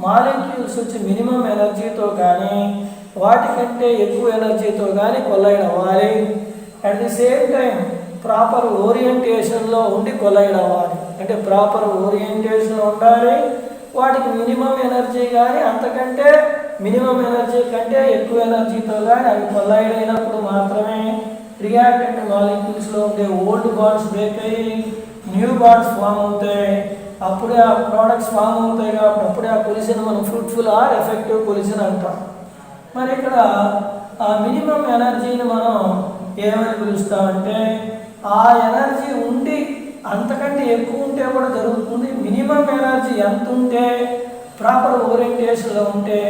మాలిక్యూల్స్ వచ్చి మినిమం ఎనర్జీతో కానీ వాటికంటే ఎక్కువ ఎనర్జీతో కానీ కొలైడ్ అవ్వాలి. At the same time proper ఓరియంటేషన్లో ఉండి కొలైడ్ అవ్వాలి. అంటే ప్రాపర్ ఓరియంటేషన్లో ఉండాలి. వాటికి మినిమం ఎనర్జీ కానీ అంతకంటే మినిమం ఎనర్జీ కంటే ఎక్కువ ఎనర్జీతో కానీ అవి కొలైడ్ అయినప్పుడు మాత్రమే రియాక్టెంట్ మాలిక్యూల్స్లో ఉండే ఓల్డ్ బాండ్స్ బ్రేక్ అయ్యి న్యూ బాండ్స్ ఫామ్ అవుతాయి. అప్పుడే ఆ ప్రోడక్ట్స్ ఫామ్ అవుతాయి. కాబట్టి అప్పుడే ఆ కొలిషన్ మనం ఫ్రూట్ఫుల్ ఆర్ ఎఫెక్టివ్ కొలిషన్ అంటాం. మరి ఇక్కడ ఆ మినిమం ఎనర్జీని మనం ఏమని పిలుస్తామంటే ఆ ఎనర్జీ ఉండి అంతకంటే ఎక్కువ ఉంటే కూడా జరుగుతుంది. మినిమం ఎనర్జీ ఎంత ఉంటే ప్రాపర్ ఓరియంటేషన్లో ఉంటే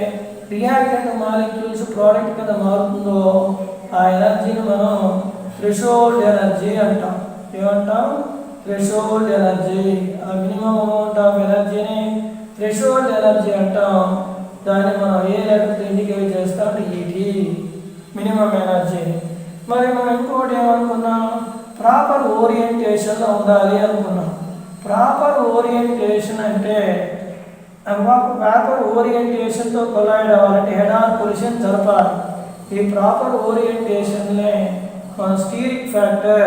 రియాక్టెంట్ మాలిక్యూల్స్ ప్రోడక్ట్ కింద మారుతుందో ఆ ఎనర్జీని మనం థ్రెషోల్డ్ ఎనర్జీ అంటాం. ఏమంటాం? Threshold energy. ఆ మినిమం అమౌంట్ ఆఫ్ ఎనర్జీని థ్రెషోల్డ్ ఎనర్జీ అంటాం. దాన్ని మనం ఏ లెటర్తో ఇండికేట్ చేస్తాం? ఈటీ, మినిమం ఎనర్జీ. మరి మనం ఇంకోటి ఏమనుకున్నాం? ప్రాపర్ ఓరియంటేషన్లో ఉండాలి అనుకున్నాం. ప్రాపర్ ఓరియంటేషన్ అంటే ప్రాపర్ ఓరియంటేషన్తో కొలైడ్ అవ్వాలంటే హెడ్ ఆన్ కొలిషన్ జరపాలి. ఈ ప్రాపర్ ఓరియంటేషన్నే మనం స్టీరిక్ ఫ్యాక్టర్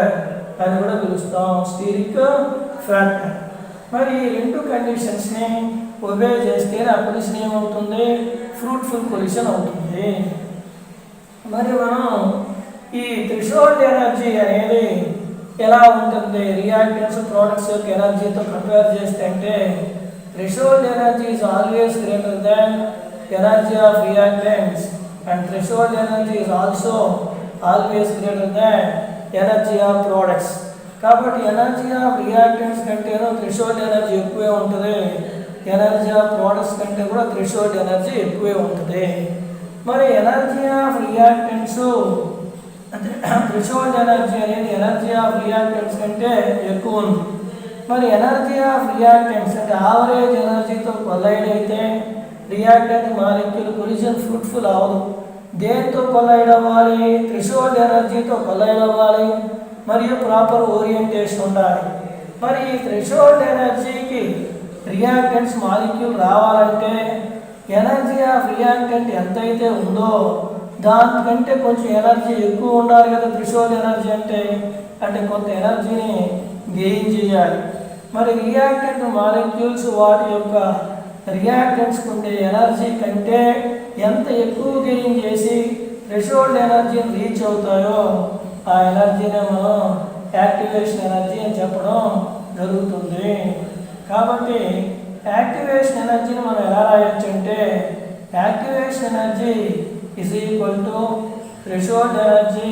అని కూడా పిలుస్తాం. Steric factor. మరి ఈ రెండు కండిషన్స్ని ఒబే చేస్తే ఆ కొలిషన్ ఏమవుతుంది, ఫ్రూట్ఫుల్ కొలిషన్ అవుతుంది. మరి మనం ఈ థ్రెషోల్డ్ ఎనర్జీ అనేది ఎలా ఉంటుంది రియాక్టెంట్స్ ప్రోడక్ట్స్ యొక్క ఎనర్జీతో కంపేర్ చేస్తే అంటే threshold energy is always greater than energy of reactants and threshold energy is also always greater than energy of products. కాబట్టి ఎనర్జీ ఆఫ్ రియాక్టెంట్స్ కంటేనో థ్రెషోల్డ్ ఎనర్జీ ఎక్కువే ఉంటుంది, ఎనర్జీ ఆఫ్ ప్రోడక్ట్స్ కంటే కూడా థ్రెషోల్డ్ ఎనర్జీ ఎక్కువే ఉంటుంది. మరి ఎనర్జీ ఆఫ్ రియాక్టెంట్స్ అంటే థ్రెషోల్డ్ ఎనర్జీ అనేది ఎనర్జీ ఆఫ్ రియాక్టెంట్స్ కంటే ఎక్కువ ఉంది. మరి ఎనర్జీ ఆఫ్ రియాక్టెంట్స్ అంటే యావరేజ్ ఎనర్జీతో కొలైడ్ అయితే రియాక్టెంట్ మాలిక్యూల్ కొలిషన్ ఫ్రూట్ఫుల్ అవ్వదు. దేంతో కొలైడ్ అవ్వాలి, థ్రెషోల్డ్ ఎనర్జీతో కొలైడ్ అవ్వాలి మరియు ప్రాపర్ ఓరియంటేషన్ ఉండాలి. మరి ఈ థ్రెషోల్డ్ ఎనర్జీకి రియాక్టెంట్స్ మాలిక్యూల్ రావాలంటే ఎనర్జీ ఆఫ్ రియాక్టెంట్ ఎంతైతే ఉందో దానికంటే కొంచెం ఎనర్జీ ఎక్కువ ఉండాలి కదా. థ్రెషోల్డ్ ఎనర్జీ అంటే కొంత ఎనర్జీని గెయిన్ చేయాలి. మరి రియాక్టెంట్ మాలిక్యూల్స్ వాటి యొక్క రియాక్టెంట్స్కి ఉండే ఎనర్జీ కంటే ఎంత ఎక్కువ గెయిన్ చేసి థ్రెషోల్డ్ ఎనర్జీని రీచ్ అవుతాయో ఆ ఎనర్జీనే మనం యాక్టివేషన్ ఎనర్జీ అని చెప్పడం జరుగుతుంది. కాబట్టి యాక్టివేషన్ ఎనర్జీని మనం ఎలా రాయొచ్చు అంటే activation energy is equal to threshold energy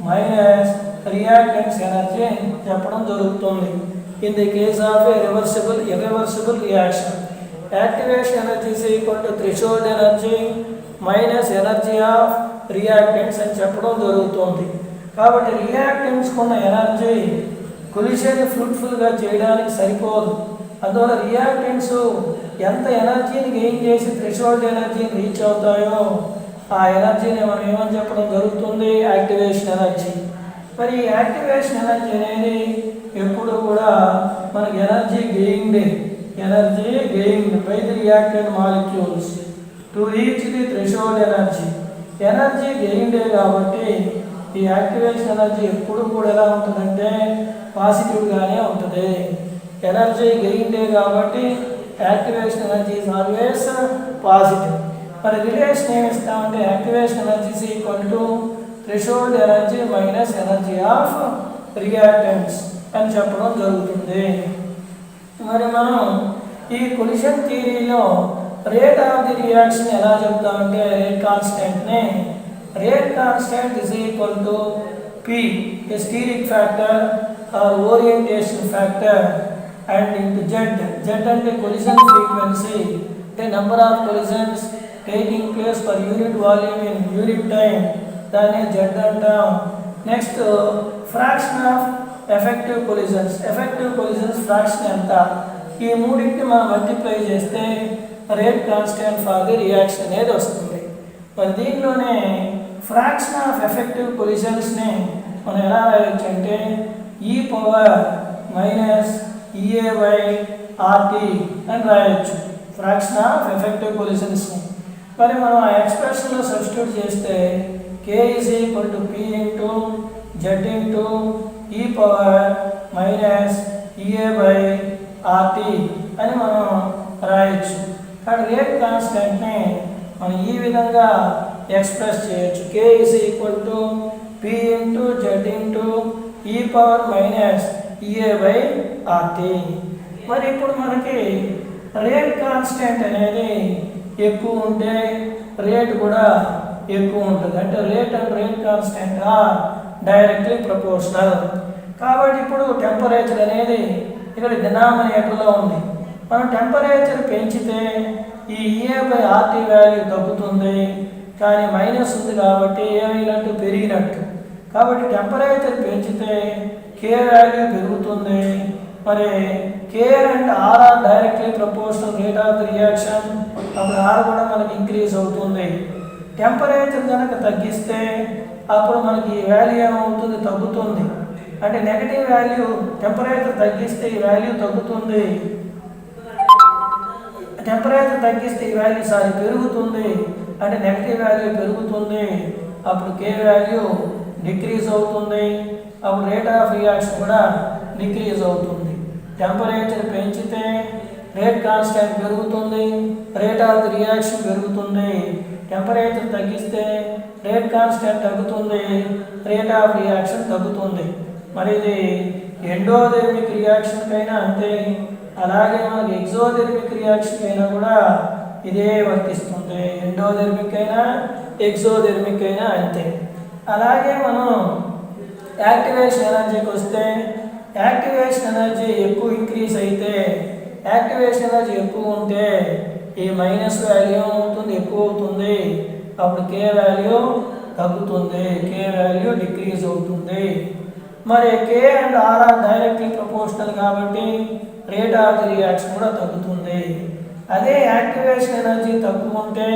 minus reactants energy చెప్పడం జరుగుతుంది. In the case of a irreversible reaction, activation energy is equal to threshold energy minus energy of reactants అని చెప్పడం జరుగుతుంది. కాబట్టి రియాక్టెంట్స్ కున్న ఎనర్జీ కొలిషన్ ఫ్రూట్ఫుల్గా చేయడానికి సరిపోదు. అందువల్ల రియాక్టెంట్స్ ఎంత ఎనర్జీని గెయిన్ చేసి థ్రెషోల్డ్ ఎనర్జీని రీచ్ అవుతాయో ఆ ఎనర్జీని మనం ఏమని చెప్పడం జరుగుతుంది, యాక్టివేషన్ ఎనర్జీ. మరి ఈ యాక్టివేషన్ ఎనర్జీ అనేది ఎప్పుడు కూడా మనకి energy gained by the reactant molecules to reach the threshold energy గెయిన్డే. కాబట్టి ఈ యాక్టివేషన్ ఎనర్జీ ఎప్పుడు కూడా ఎలా ఉంటుందంటే పాజిటివ్గానే ఉంటుంది. ఎనర్జీ గెయిన్డే కాబట్టి activation energy is always positive. మరి రిలేషన్ ఏమి ఇస్తామంటే activation energy is equal to threshold energy minus energy of reactants అని చెప్పడం జరుగుతుంది. మరి మనం ఈ కొలిషన్ థియరీలో రేట్ ఆఫ్ ది రియాక్షన్ ఎలా చెప్తామంటే rate constant is equal to P, a steric factor or orientation factor, and into Z అంటే collision frequency, the number of collisions taking place per unit volume in unit time, దాన్ని Z అంటాం. Next fraction of effective collisions fraction ఎంత, ఈ మూడింటిని మనం multiply చేస్తే rate constant for the reaction అనేది వస్తుంది. మరి దీనిలోనే ఫ్రాక్షన్ ఆఫ్ ఎఫెక్టివ్ కొలిజన్స్ని మనం ఎలా రాయొచ్చు అంటే e పవర్ మైనస్ EA/RT అని రాయొచ్చు ఫ్రాక్షన్ ఆఫ్ ఎఫెక్టివ్ కొలిజన్స్ని. మరి మనం ఆ ఎక్స్ప్రెషన్లో సబ్స్టిట్యూట్ చేస్తే K is equal to P into Z into e power minus EA/RT అని మనం రాయొచ్చు. కానీ రేట్ కాన్స్టెంట్ని మనం ఈ విధంగా ఎక్స్ప్రెస్ చేయొచ్చు. K is equal to P into Z into e power minus EA/RT. మరి ఇప్పుడు మనకి రేట్ కాన్స్టెంట్ అనేది ఎక్కువ ఉంటే రేట్ కూడా ఎక్కువ ఉంటుంది. అంటే rate and rate constant or directly proportional. కాబట్టి ఇప్పుడు టెంపరేచర్ అనేది ఇక్కడ డినామినేటర్లో ఉంది. మనం టెంపరేచర్ పెంచితే ఈ EA/RT వాల్యూ తగ్గుతుంది, కానీ మైనస్ ఉంది కాబట్టి ఏమైనట్టు పెరిగినట్టు. కాబట్టి టెంపరేచర్ పెంచితే K వాల్యూ పెరుగుతుంది. మరి K and R are directly proportional rate of the reaction, అప్పుడు R కూడా మనకి ఇంక్రీజ్ అవుతుంది. టెంపరేచర్ కనుక తగ్గిస్తే అప్పుడు మనకి ఈ వాల్యూ ఏమవుతుంది, తగ్గుతుంది. అంటే నెగటివ్ వాల్యూ టెంపరేచర్ తగ్గిస్తే ఈ వాల్యూ తగ్గుతుంది, టెంపరేచర్ తగ్గిస్తే ఈ వాల్యూ పెరుగుతుంది. అంటే నెగటివ్ వాల్యూ పెరుగుతుంది, అప్పుడు K వాల్యూ డిక్రీజ్ అవుతుంది, అప్పుడు రేట్ ఆఫ్ రియాక్షన్ కూడా డిక్రీజ్ అవుతుంది. టెంపరేచర్ పెంచితే రేట్ కాన్స్టెంట్ పెరుగుతుంది, రేట్ ఆఫ్ ది రియాక్షన్ పెరుగుతుంది. టెంపరేచర్ తగ్గిస్తే రేట్ కాన్స్టెంట్ తగ్గుతుంది, రేట్ ఆఫ్ రియాక్షన్ తగ్గుతుంది. మరి ఇది ఎండోథెర్మిక్ రియాక్షన్ కైనా అంతే, అలాగే మనకి ఎగ్జోథెర్మిక్ రియాక్షన్ అయినా కూడా ఇదే వర్తిస్తుంది. ఎండోథెర్మిక్ అయినా ఎగ్జోథెర్మిక్ అయినా అంతే. అలాగే మనం యాక్టివేషన్ ఎనర్జీకి వస్తే, యాక్టివేషన్ ఎనర్జీ ఎక్కువ ఇంక్రీజ్ అయితే, యాక్టివేషన్ ఎనర్జీ ఎక్కువ ఉంటే ఈ మైనస్ వాల్యూ ఏమవుతుంది, ఎక్కువ అవుతుంది. అప్పుడు కే వాల్యూ తగ్గుతుంది, కే వాల్యూ డిక్రీజ్ అవుతుంది. మరి K and R are directly proportional కాబట్టి రేట్ ఆఫ్ ది రియాక్షన్ కూడా తగ్గుతుంది. అదే యాక్టివేషన్ ఎనర్జీ తక్కువ ఉంటే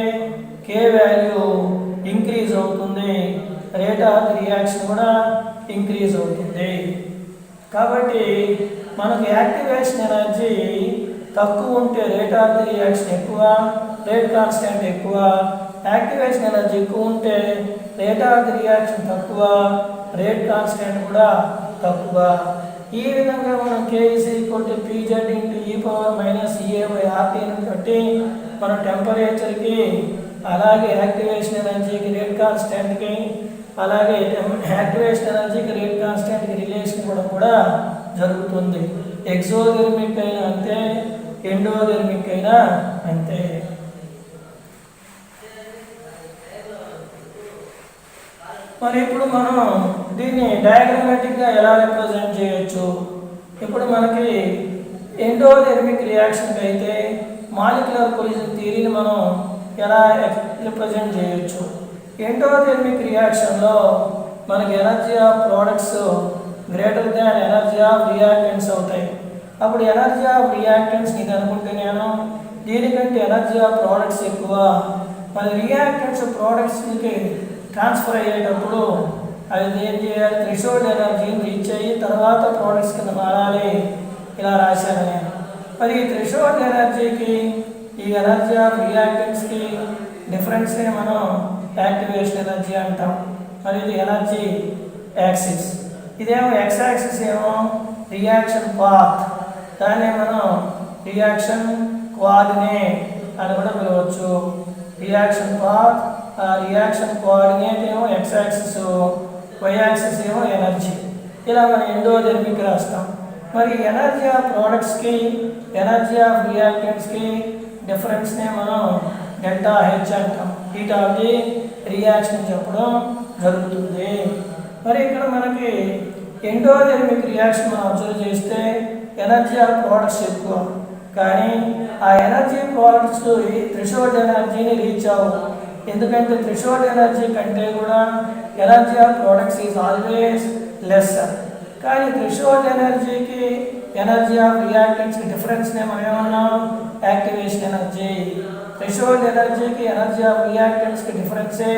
కే వాల్యూ ఇంక్రీజ్ అవుతుంది, రేట్ ఆఫ్ ది రియాక్షన్ కూడా ఇంక్రీజ్ అవుతుంది. కాబట్టి మనకు యాక్టివేషన్ ఎనర్జీ తక్కువ ఉంటే రేట్ ఆఫ్ ది రియాక్షన్ ఎక్కువ, రేట్ కాన్స్టెంట్ ఎక్కువ. యాక్టివేషన్ ఎనర్జీ ఎక్కువ ఉంటే రేట్ ఆఫ్ ది రియాక్షన్ తక్కువ, రేట్ కాన్స్టెంట్ కూడా తక్కువ. ఈ విధంగా మనం K = PZ × e⁻⁻ బట్టి మన టెంపరేచర్కి, అలాగే యాక్టివేషన్ ఎనర్జీకి, రేట్ కాన్స్టెంట్కి, అలాగే యాక్టివేషన్ ఎనర్జీకి రేట్ కాన్స్టెంట్కి రిలేషన్ కూడా జరుగుతుంది. ఎగ్జోథెర్మిక్ అయినా అంతే, ఎండోథెర్మిక్ అయినా అంతే. మరి ఇప్పుడు మనం దీన్ని డయాగ్రమాటిక్గా ఎలా రిప్రజెంట్ చేయొచ్చు? ఇప్పుడు మనకి ఎండోథెర్మిక్ రియాక్షన్కి అయితే మాలిక్యులర్ కొలిజన్ థియరీని మనం ఎలా రిప్రజెంట్ చేయొచ్చు? ఎండోథెర్మిక్ రియాక్షన్లో మనకి energy of products greater than energy of reactants అవుతాయి. అప్పుడు ఎనర్జీ ఆఫ్ రియాక్టెంట్స్ ఇది అనుకుంటే నేను దీనికంటే ఎనర్జీ ఆఫ్ ప్రోడక్ట్స్ ఎక్కువ. మరి రియాక్టెంట్స్ ప్రోడక్ట్స్కి ట్రాన్స్ఫర్ అయ్యేటప్పుడు అది ఏం చేయాలి, థ్రెషోల్డ్ ఎనర్జీని రీచ్ అయ్యి తర్వాత ప్రోడక్ట్స్ కింద మారాలి. ఇలా రాశాను నేను. మరి ఈ థ్రెషోల్డ్ ఎనర్జీకి ఈ ఎనర్జీ ఆఫ్ రియాక్టెంట్స్కి డిఫరెన్స్ని మనం యాక్టివేషన్ ఎనర్జీ అంటాం. మరి ఇది ఎనర్జీ యాక్సిస్, ఇదేమో ఎక్స్ యాక్సిస్ ఏమో రియాక్షన్ పాత్, దాన్ని మనం రియాక్షన్ కోఆర్డినేట్ అని కూడా పిలవచ్చు. రియాక్షన్ పాత్, రియాక్షన్ కోఆర్డినేట్ ఏమో ఎక్స్ యాక్సిస్, వై యాక్సిస్ ఏమో ఎనర్జీ. ఇలా మనం ఎండోథెర్మిక్ రాస్తాం. మరి ఎనర్జీ ఆఫ్ ప్రోడక్ట్స్కి, ఎనర్జీ ఆఫ్ రియాక్టెంట్స్కి డిఫరెన్స్నే మనం డెల్టా హెచ్ అంటాం. హీట్ ఆఫ్ ది రియాక్షన్ చెప్పడం జరుగుతుంది. మరి ఇక్కడ మనకి ఎండోథెర్మిక్ రియాక్షన్ మనం అబ్జర్వ్ చేస్తే ఎనర్జీ ఆఫ్ ప్రోడక్ట్స్ ఎక్కువ, కానీ ఆ ఎనర్జీ ప్రోడక్ట్స్ థ్రెషోల్డ్ ఎనర్జీని రీచ్ అవ్వవు. ఎందుకంటే థ్రెషోల్డ్ ఎనర్జీ కంటే కూడా energy of products is always lesser. కానీ థ్రెషోల్డ్ ఎనర్జీకి ఎనర్జీ ఆఫ్ రియాక్టెంట్స్కి డిఫరెన్స్నే మనం ఏమన్నాం, యాక్టివేషన్ ఎనర్జీ. థ్రెషోల్డ్ ఎనర్జీకి ఎనర్జీ ఆఫ్ రియాక్టెంట్స్కి డిఫరెన్సే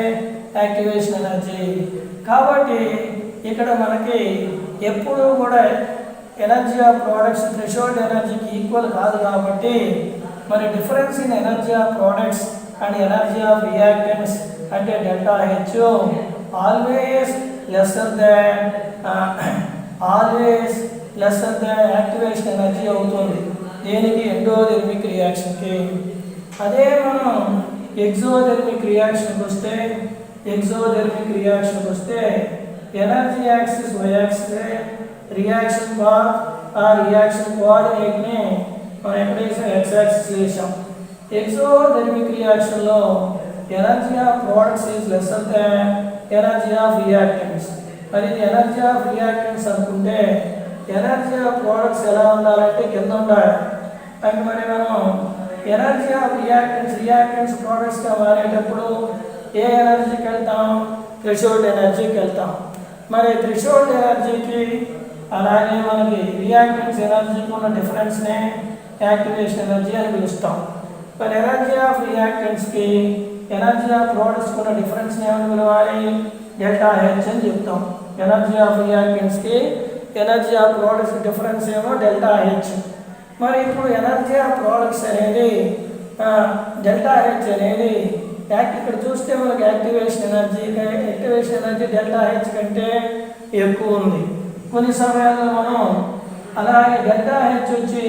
యాక్టివేషన్ ఎనర్జీ. కాబట్టి ఇక్కడ మనకి ఎప్పుడూ కూడా ఎనర్జీ ఆఫ్ ప్రోడక్ట్స్ థ్రెషోల్డ్ ఎనర్జీకి ఈక్వల్ కాదు. కాబట్టి మరి difference in energy of products and energy of reactants అంటే delta H always lesser than activation energy అవుతుంది. దేనికి? ఎండోథెర్మిక్ రియాక్షన్కి. అదే మనం ఎగ్జోథెర్మిక్ రియాక్షన్కి వస్తే energy axis Y axis, reaction path ఆ రియాక్షన్ కోఆర్డినేట్ని మనం ఎక్కడ వేసాం, ఎక్స్ యాక్సిస్ వేసాం. ఎగ్జోథెర్మిక్ రియాక్షన్లో energy of products is lesser than energy of reactants. మరి ఇది ఎనర్జీ ఆఫ్ రియాక్టెంట్స్ అనుకుంటే ఎనర్జీ ఆఫ్ ప్రోడక్ట్స్ ఎలా ఉండాలంటే కింద ఉండాలి. అంటే మరి మనం ఎనర్జీ ఆఫ్ రియాక్టెంట్స్ ప్రోడక్ట్స్గా మారేటప్పుడు ఏ ఎనర్జీకి వెళ్తాం? థ్రెషోల్డ్ ఎనర్జీకి వెళ్తాం. మరి థ్రెషోల్డ్ ఎనర్జీకి అలాగే మనకి రియాక్టెంట్స్ ఎనర్జీకి ఉన్న డిఫరెన్స్నే యాక్టివేషన్ ఎనర్జీ అని పిలుస్తాం. మరి ఎనర్జీ ఆఫ్ రియాక్టెంట్స్కి ఎనర్జీ ఆఫ్ ప్రోడక్ట్స్కి ఉన్న డిఫరెన్స్ని ఏమని పిలవాలి? డెల్టా హెచ్ అని చెప్తాం. ఎనర్జీ ఆఫ్ రియాక్టెంట్స్కి ఎనర్జీ ఆఫ్ ప్రోడక్ట్స్ డిఫరెన్స్ ఏమో డెల్టా హెచ్. మరి ఇప్పుడు ఎనర్జీ ఆఫ్ ప్రోడక్ట్స్ అనేది డెల్టా హెచ్ అనేది ఇక్కడ చూస్తే మనకి యాక్టివేషన్ ఎనర్జీ డెల్టా హెచ్ కంటే ఎక్కువ ఉంది. కొన్ని సమయాల్లో మనం అలాగే డెల్టా హెచ్ వచ్చి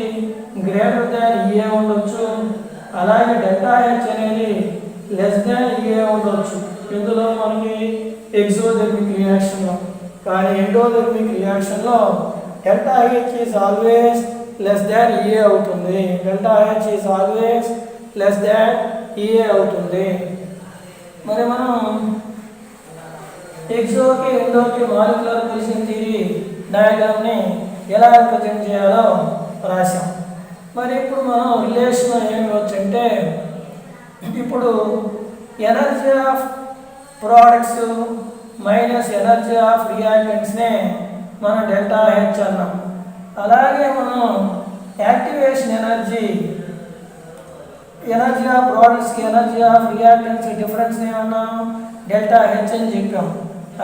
గ్రేటర్ దాన్ ఈఏ ఉండొచ్చు, అలాగే డెల్టా హెచ్ అనేది లెస్ దాన్ ఈఏ ఉండొచ్చు. ఇందులో మనకి ఎక్సోథెర్మిక్ రియాక్షన్లో. కానీ ఎండోథెర్మిక్ రియాక్షన్లో delta H is always less than E A అవుతుంది. Delta H is always less than E A అవుతుంది. మరి మనం ఎక్సోకి ఎండోకి మాలిక్యులర్ పొజిషన్ థియరీ డయాగ్రామ్ని ఎలా రిప్రజెంట్ చేయాలో రాశాం. మరి ఇప్పుడు మనం రిలేషన్ ఏమి వచ్చంటే, ఇప్పుడు energy of products minus energy of రియాక్టెంట్స్నే మనం డెల్టా హెచ్ అన్నాం. అలాగే మనం యాక్టివేషన్ ఎనర్జీ ఆఫ్ ప్రోడక్ట్స్కి ఎనర్జీ ఆఫ్ రియాక్టెంట్స్ డిఫరెన్స్ ఏమన్నాం, డెల్టా హెచ్ అని చెప్పాం.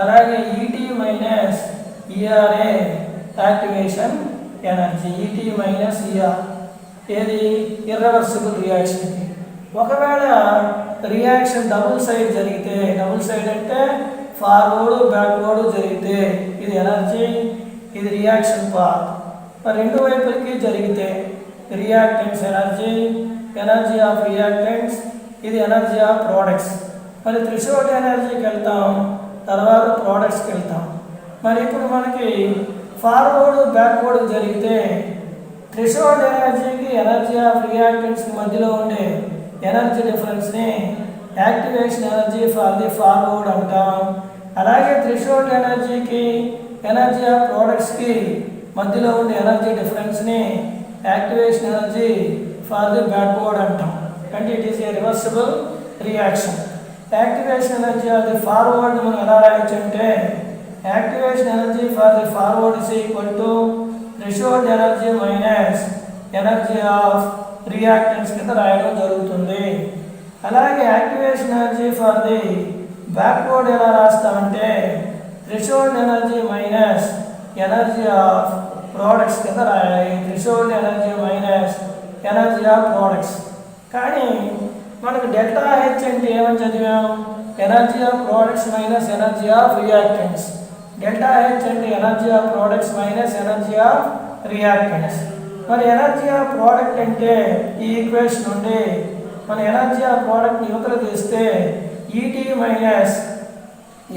అలాగే E T minus E R A activation energy, E T minus E R ఏది ఇర్రివర్సిబుల్ రియాక్షన్కి. ఒకవేళ రియాక్షన్ డబుల్ సైడ్ జరిగితే, డబుల్ సైడ్ అంటే ఫార్వర్డ్ బ్యాక్వర్డ్ జరిగితే ఇది ఎనర్జీ, ఇది రియాక్షన్ పాత్. మరి రెండు వైపులకి జరిగితే రియాక్టెంట్స్ ఎనర్జీ ఆఫ్ రియాక్టెంట్స్, ఇది ఎనర్జీ ఆఫ్ ప్రోడక్ట్స్. మరి థ్రెషోల్డ్ ఎనర్జీకి వెళ్తాం, తర్వాత ప్రోడక్ట్స్కి వెళ్తాం. మరి ఇప్పుడు మనకి ఫార్వర్డ్ బ్యాక్వర్డ్ జరిగితే థ్రెషోల్డ్ ఎనర్జీకి ఎనర్జీ ఆఫ్ రియాక్టెంట్స్కి మధ్యలో ఉండే ఎనర్జీ డిఫరెన్స్ని activation energy for the forward అంటాం. అలాగే థ్రెషోల్డ్ ఎనర్జీకి ఎనర్జీ ఆఫ్ ప్రోడక్ట్స్కి మధ్యలో ఉండే ఎనర్జీ డిఫరెన్స్ని activation energy for the backward అంటాం. అంటే it is a reversible reaction. Activation energy of the forward మనం ఎలా రాయొచ్చు అంటే, activation energy for the forward is equal to threshold energy minus energy of reactants కింద రాయడం జరుగుతుంది. అలాగే activation energy for the backward ఎలా రాస్తామంటే, threshold energy minus energy of products కింద రాయాలి. Threshold energy minus energy of products. కానీ మనకు డెల్టా హెచ్ అంటే ఏమని చదివాం, energy of products minus energy of reactants. Delta H అంటే energy of products minus energy of reactants. మరి ఎనర్జీ ఆఫ్ ప్రోడక్ట్ అంటే ఈ ఈక్వేషన్ నుండి మన ఎనర్జీ ఆఫ్ ప్రోడక్ట్ని యువతలు తీస్తే ఈటీ మైనస్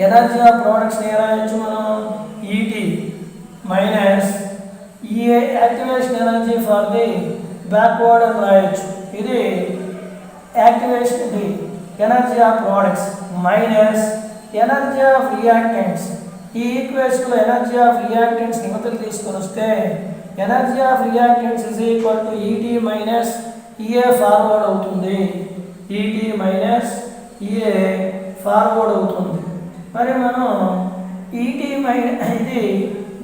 ఎనర్జీ ఆఫ్ ప్రోడక్ట్స్ని రాయొచ్చు మనం, E T minus E A activation energy for the backward అని రాయొచ్చు. ఇది యాక్టివేషన్ ఇది energy of products minus energy of reactants. ఈ ఈక్వేషన్లో ఎనర్జీ ఆఫ్ రియాక్టెంట్స్ యువతలు తీసుకొని వస్తే energy of reactants is equal to E T minus E A forward అవుతుంది. ఈటీ మైనస్ ఈఏ ఫార్వర్డ్ అవుతుంది. మరి మనం ఈటీ మైనస్ ఇది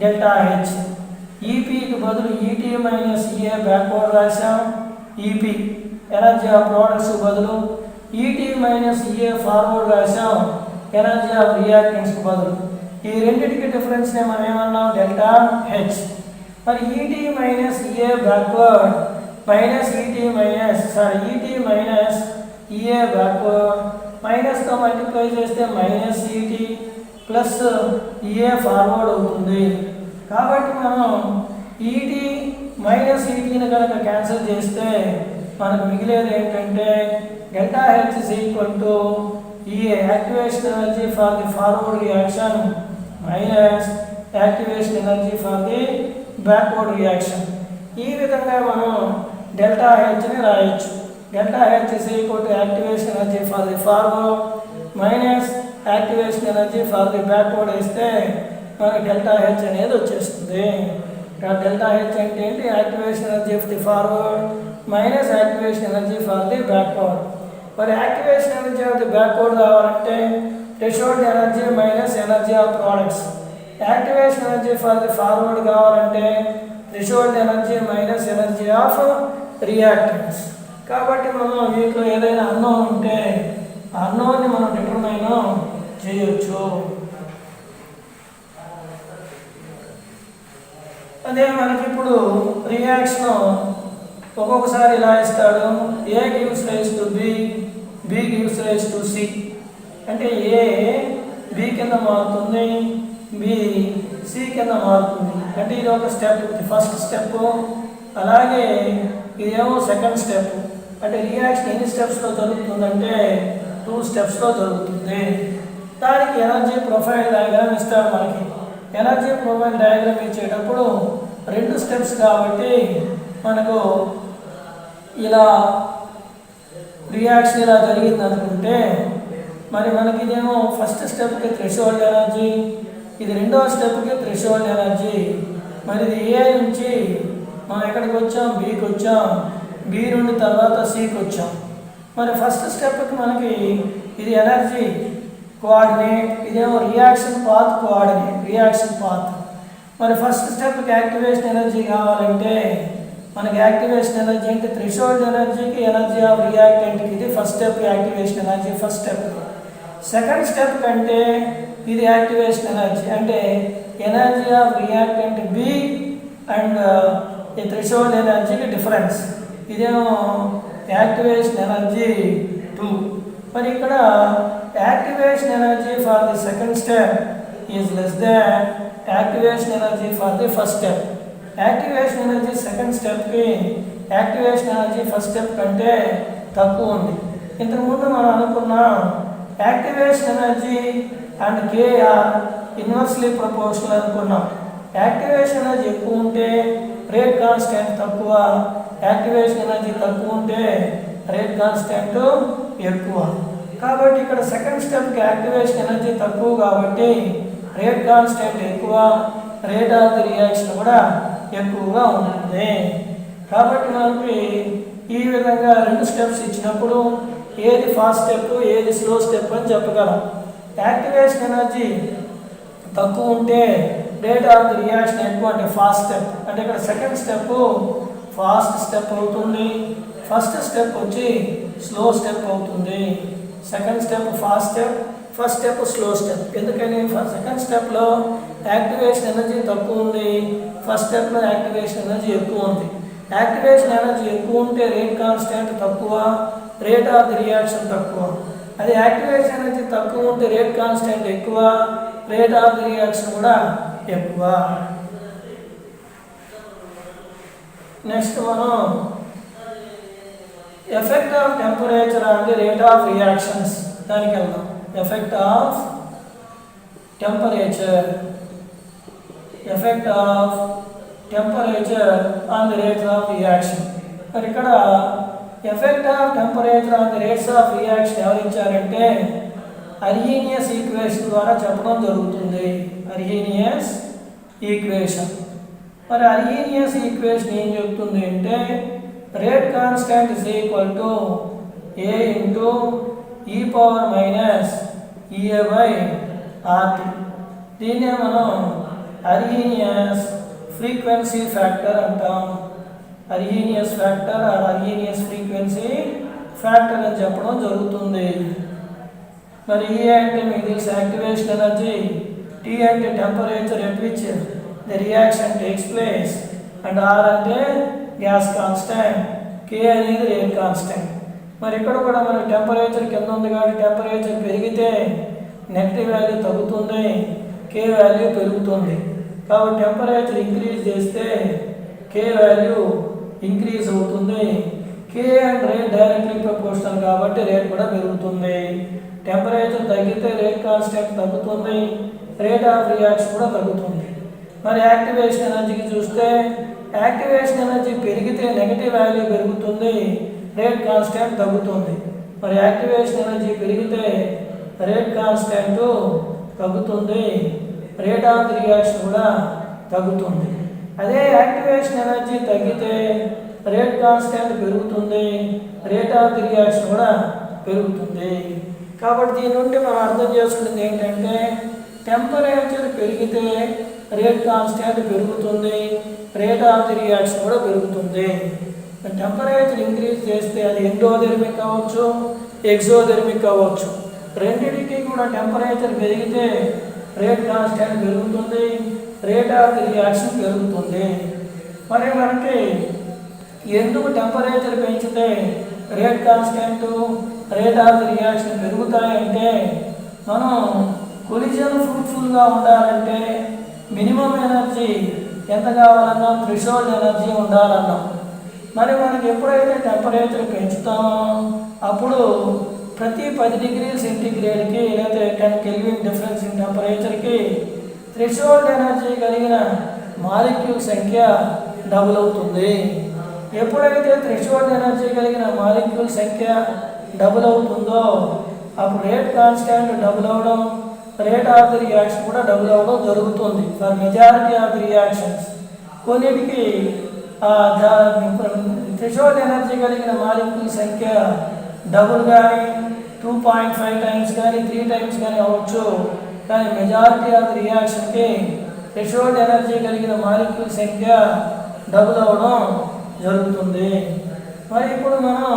డెల్టా హెచ్, ఈపీకి బదులు ఈటీ మైనస్ ఈఏ బ్యాక్వర్డ్ రాసాం. ఈపీ ఎనర్జీ ఆఫ్ ప్రోడక్ట్స్ బదులు ఈటీ మైనస్ ఈఏ ఫార్వర్డ్ రాసాం ఎనర్జీ ఆఫ్ రియాక్టెంట్స్కి బదులు. ఈ రెండింటికి డిఫరెన్స్నే మనం ఏమన్నాం, డెల్టా హెచ్. మరి ఈటీ మైనస్ ఈఏ బ్యాక్వర్డ్ మైనస్ ఈటీ మైనస్ ఈఏ బ్యాక్వర్డ్ మైనస్తో మల్టిప్లై చేస్తే మైనస్ ఈటీ ప్లస్ ఈఏ ఫార్వర్డ్ అవుతుంది. కాబట్టి మనం ఈటీ మైనస్ ఈటీని కనుక క్యాన్సిల్ చేస్తే మనకు మిగిలేది ఏంటంటే delta H is equal to EA activation energy for the forward reaction minus activation energy for the backward reaction. ఈ విధంగా మనం డెల్టా హెచ్ని రాయొచ్చు. Delta H is equal to activation energy for the forward minus activation energy for the backward వేస్తే మనకి delta H అనేది వచ్చేస్తుంది. Delta H అంటే ఏంటి, activation energy of the forward minus activation energy for the backward. మరి activation energy of the backward కావాలంటే threshold energy minus energy of products. Activation energy for the forward కావాలంటే threshold energy minus energy of reactants. కాబట్టి మనం వీటిలో ఏదైనా unknown ఉంటే ఆ అన్నోన్ని మనం డిటర్మైన్ చేయొచ్చు. అదే మనకి ఇప్పుడు రియాక్షన్ ఒక్కొక్కసారి ఇలా ఇస్తాడు, A gives rise to B, B gives rise to C. అంటే ఏ బి కింద మారుతుంది, బి సి కింద మారుతుంది. అంటే ఇది ఒక స్టెప్, ఇది ఫస్ట్ స్టెప్. అలాగే ఇదేమో సెకండ్ స్టెప్. అంటే రియాక్షన్ ఎన్ని స్టెప్స్లో జరుగుతుందంటే 2 స్టెప్స్లో జరుగుతుంది. దానికి ఎనర్జీ ప్రొఫైల్ డయాగ్రామ్ ఇస్తాడు మనకి. ఎనర్జీ ప్రొఫైల్ డయాగ్రామ్ ఇచ్చేటప్పుడు 2 స్టెప్స్ కాబట్టి మనకు ఇలా రియాక్షన్ ఇలా జరిగింది అనుకుంటే మరి మనకి ఇదేమో ఫస్ట్ స్టెప్కి థ్రెషోల్డ్ ఎనర్జీ, ఇది రెండవ స్టెప్కి థ్రెషోల్డ్ ఎనర్జీ. మరి ఇది ఏ నుంచి మనం ఎక్కడికి వచ్చాం, బికి వచ్చాం, బి నుండి తర్వాత సికి వచ్చాం. మరి ఫస్ట్ స్టెప్కి మనకి ఇది ఎనర్జీ కోఆర్డినేట్, ఇదేమో reaction path coordinate, reaction path. మరి ఫస్ట్ స్టెప్కి యాక్టివేషన్ ఎనర్జీ కావాలంటే మనకి యాక్టివేషన్ ఎనర్జీ అంటే థ్రెషోల్డ్ ఎనర్జీకి ఎనర్జీ ఆఫ్ రియాక్టెంట్కి ఇది first step activation energy first step. Second step కంటే ఇది యాక్టివేషన్ ఎనర్జీ అంటే energy of reactant b and ఈ థ్రెషోల్డ్ ఎనర్జీకి డిఫరెన్స్. ఇదేమో యాక్టివేషన్ ఎనర్జీ 2. మరి ఇక్కడ activation energy for the second step is less than activation energy for the first step. Activation energy second స్టెప్కి యాక్టివేషన్ ఎనర్జీ ఫస్ట్ స్టెప్ కంటే తక్కువ ఉంది. ఇంతకుముందు మనం అనుకున్నాం activation energy and K R inversely proportional అనుకున్నాం. యాక్టివేషన్ ఎనర్జీ ఎక్కువ ఉంటే రేట్ కాన్స్టెంట్ తక్కువ, యాక్టివేషన్ ఎనర్జీ తక్కువ ఉంటే రేట్ కాన్స్టెంట్ ఎక్కువ. కాబట్టి ఇక్కడ సెకండ్ స్టెప్కి యాక్టివేషన్ ఎనర్జీ తక్కువ కాబట్టి రేట్ కాన్స్టెంట్ ఎక్కువ, రేట్ ఆఫ్ ది రియాక్షన్ కూడా ఎక్కువగా ఉంటుంది. కాబట్టి మనకి ఈ విధంగా 2 స్టెప్స్ ఇచ్చినప్పుడు ఏది ఫాస్ట్ స్టెప్ ఏది స్లో స్టెప్ అని చెప్పగలం. యాక్టివేషన్ ఎనర్జీ తక్కువ ఉంటే రేట్ ఆఫ్ ది రియాక్షన్ ఎక్కువ అంటే ఫాస్ట్ స్టెప్. అంటే ఇక్కడ సెకండ్ స్టెప్ ఫాస్ట్ స్టెప్ అవుతుంది, ఫస్ట్ స్టెప్ వచ్చి స్లో స్టెప్ అవుతుంది. Second step fast step, first step slow step. ఎందుకని సెకండ్ స్టెప్లో యాక్టివేషన్ ఎనర్జీ తక్కువ ఉంది, ఫస్ట్ స్టెప్లో యాక్టివేషన్ ఎనర్జీ ఎక్కువ ఉంది. యాక్టివేషన్ ఎనర్జీ ఎక్కువ ఉంటే రేట్ కాన్స్టెంట్ తక్కువ, రేట్ ఆఫ్ ది రియాక్షన్ తక్కువ. అది యాక్టివేషన్ ఎనర్జీ తక్కువ ఉంటే రేట్ కాన్స్టెంట్ ఎక్కువ, రేట్ ఆఫ్ ది రియాక్షన్ కూడా ఎక్కువ. నెక్స్ట్ మనం effect of temperature on the rate of reactions దానికి వెళ్దాం. Effect of temperature, effect of temperature on the rates of reaction. మరి ఇక్కడ effect of temperature on the rates of reaction ఎవరు ఇచ్చారంటే Arrhenius equation ద్వారా చెప్పడం జరుగుతుంది. Arrhenius equation. మరి అర్హీనియస్ ఈక్వేషన్ ఏం చెప్తుంది అంటే rate constant is equal to A into E power minus E A by R T. దీన్నే మనం అర్హీనియస్ ఫ్రీక్వెన్సీ ఫ్యాక్టర్ అంటాం. Arrhenius factor or Arrhenius frequency factor అని చెప్పడం జరుగుతుంది. మరి ఈ అంటే మీకు తెలిసి యాక్టివేషన్ ఎనర్జీ, టీ అంటే temperature at which the reaction takes place, and R అంటే గ్యాస్ కాన్స్టెంట్, కే అనేది రేట్ కాన్స్టెంట్. మరి ఇక్కడ కూడా మనకి టెంపరేచర్ కింద ఉంది కాబట్టి టెంపరేచర్ పెరిగితే నెగటివ్ వాల్యూ తగ్గుతుంది, కే వాల్యూ పెరుగుతుంది. కాబట్టి టెంపరేచర్ ఇంక్రీజ్ చేస్తే కే వాల్యూ ఇంక్రీజ్ అవుతుంది. కే అండ్ రేట్ డైరెక్ట్లీ ప్రపోర్షనల్ కాబట్టి రేట్ కూడా పెరుగుతుంది. టెంపరేచర్ తగ్గితే రేట్ కాన్స్టెంట్ తగ్గుతుంది, రేట్ ఆఫ్ రియాక్షన్ కూడా తగ్గుతుంది. మరి యాక్టివేషన్ ఎనర్జీకి చూస్తే యాక్టివేషన్ ఎనర్జీ పెరిగితే నెగటివ్ వాల్యూ పెరుగుతుంది, రేట్ కాన్స్టెంట్ తగ్గుతుంది. మరి యాక్టివేషన్ ఎనర్జీ పెరిగితే రేట్ కాన్స్టెంట్ తగ్గుతుంది, రేట్ ఆఫ్ ది రియాక్షన్ కూడా తగ్గుతుంది. అదే యాక్టివేషన్ ఎనర్జీ తగ్గితే రేట్ కాన్స్టెంట్ పెరుగుతుంది, రేట్ ఆఫ్ ది రియాక్షన్ కూడా పెరుగుతుంది. కాబట్టి దీని నుండి మనం అర్థం చేసుకునేది ఏంటంటే టెంపరేచర్ పెరిగితే రేట్ కాన్స్టెంట్ పెరుగుతుంది, రేట్ ఆఫ్ ది రియాక్షన్ కూడా పెరుగుతుంది. టెంపరేచర్ ఇంక్రీజ్ చేస్తే అది ఎండోథెర్మిక్ అవ్వచ్చు, ఎగ్జోథెర్మిక్ అవ్వచ్చు. రెండింటికి కూడా టెంపరేచర్ పెరిగితే రేట్ కాన్స్టెంట్ పెరుగుతుంది, రేట్ ఆఫ్ ది రియాక్షన్ పెరుగుతుంది. మరి మనకి ఎందుకు టెంపరేచర్ పెంచితే rate constant rate of the reaction పెరుగుతాయంటే మనం కొలిజన్ ఫ్రూట్ఫుల్గా ఉండాలంటే మినిమం ఎనర్జీ ఎంత కావాలన్నాం, థ్రెషోల్డ్ ఎనర్జీ ఉండాలన్నాం. మరి మనకి ఎప్పుడైతే టెంపరేచర్ పెంచుతామో అప్పుడు ప్రతి 10 డిగ్రీల సెంటీగ్రేడ్కి లేదా 10 కెల్విన్ డిఫరెన్స్ ఇన్ టెంపరేచర్కి థ్రెషోల్డ్ ఎనర్జీ కలిగిన మాలిక్యూల్ సంఖ్య డబుల్ అవుతుంది. ఎప్పుడైతే థ్రెషోల్డ్ ఎనర్జీ కలిగిన మాలిక్యూల్ సంఖ్య డబుల్ అవుతుందో అప్పుడు రేట్ కాన్స్టాంట్ డబుల్ అవడం, రేట్ ఆఫ్ ది రియాక్షన్ కూడా డబుల్ అవడం జరుగుతుంది for majority of the reactions. కొన్నిటికి థ్రెషోల్డ్ ఎనర్జీ కలిగిన మాలిక్యూల్ సంఖ్య డబుల్ కానీ 2.5 టైమ్స్ కానీ 3 టైమ్స్ కానీ అవ్వచ్చు. కానీ మెజారిటీ ఆఫ్ ది రియాక్షన్కి థ్రెషోల్డ్ ఎనర్జీ కలిగిన మాలిక్యూల్ సంఖ్య డబుల్ అవ్వడం జరుగుతుంది. మరి ఇప్పుడు మనం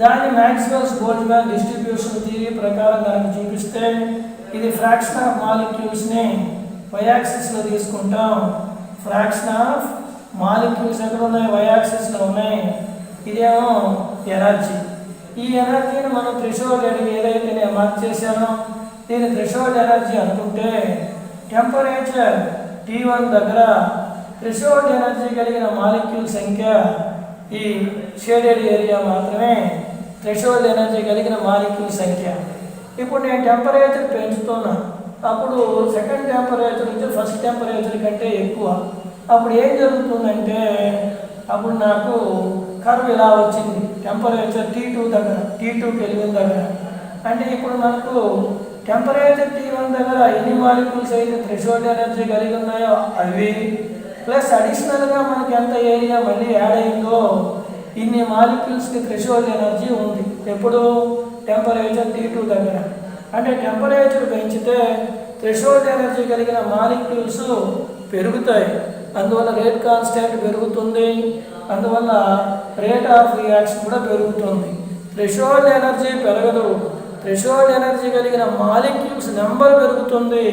దాన్ని మ్యాక్స్వెల్స్ బోల్ట్జ్మాన్ డిస్ట్రిబ్యూషన్ థియరీ ప్రకారం దాన్ని చూపిస్తే ఇది ఫ్రాక్షన్ ఆఫ్ మాలిక్యూల్స్ని వైయాక్సిస్లో తీసుకుంటాం. ఫ్రాక్షన్ ఆఫ్ మాలిక్యూల్స్ ఎక్కడ ఉన్నాయి, వైయాక్సిస్లో ఉన్నాయి. ఇదేమో ఎనర్జీ. ఈ ఎనర్జీని మనం థ్రెషోల్డ్ ఏదైతే నేను మార్క్ చేశానో దీని థ్రెషోల్డ్ ఎనర్జీ అనుకుంటే టెంపరేచర్ T1 దగ్గర థ్రెషోల్డ్ ఎనర్జీ కలిగిన మాలిక్యూల్ సంఖ్య ఈ షేడెడ్ ఏరియా మాత్రమే థ్రెషోల్డ్ ఎనర్జీ కలిగిన మాలిక్యూల్ సంఖ్య. ఇప్పుడు నేను టెంపరేచర్ పెంచుతున్నా, అప్పుడు సెకండ్ టెంపరేచర్ నుంచి ఫస్ట్ టెంపరేచర్ కంటే ఎక్కువ. అప్పుడు ఏం జరుగుతుందంటే అప్పుడు నాకు కర్వ్ ఇలా వచ్చింది. టెంపరేచర్ T2 దగ్గర, T2 కెల్విన్ దగ్గర. అంటే ఇప్పుడు మనకు టెంపరేచర్ T1 దగ్గర ఎన్ని మాలిక్యూల్స్ అయితే థ్రెషోల్డ్ ఎనర్జీ కలిగి ఉన్నాయో అవి ప్లస్ అడిషనల్గా మనకి ఎంత ఏరియా మళ్ళీ యాడ్ అయిందో ఇన్ని మాలిక్యూల్స్కి థ్రెషోల్డ్ ఎనర్జీ ఉంది. ఎప్పుడు టెంపరేచర్ T2 దగ్గర. అంటే టెంపరేచర్ పెంచితే థ్రెషోల్డ్ ఎనర్జీ కలిగిన మాలిక్యూల్స్ పెరుగుతాయి, అందువల్ల రేట్ కాన్స్టాంట్ పెరుగుతుంది, అందువల్ల రేట్ ఆఫ్ రియాక్షన్ కూడా పెరుగుతుంది. థ్రెషోల్డ్ ఎనర్జీ పెరగదు, థ్రెషోల్డ్ ఎనర్జీ కలిగిన మాలిక్యూల్స్ నెంబర్ పెరుగుతుంది,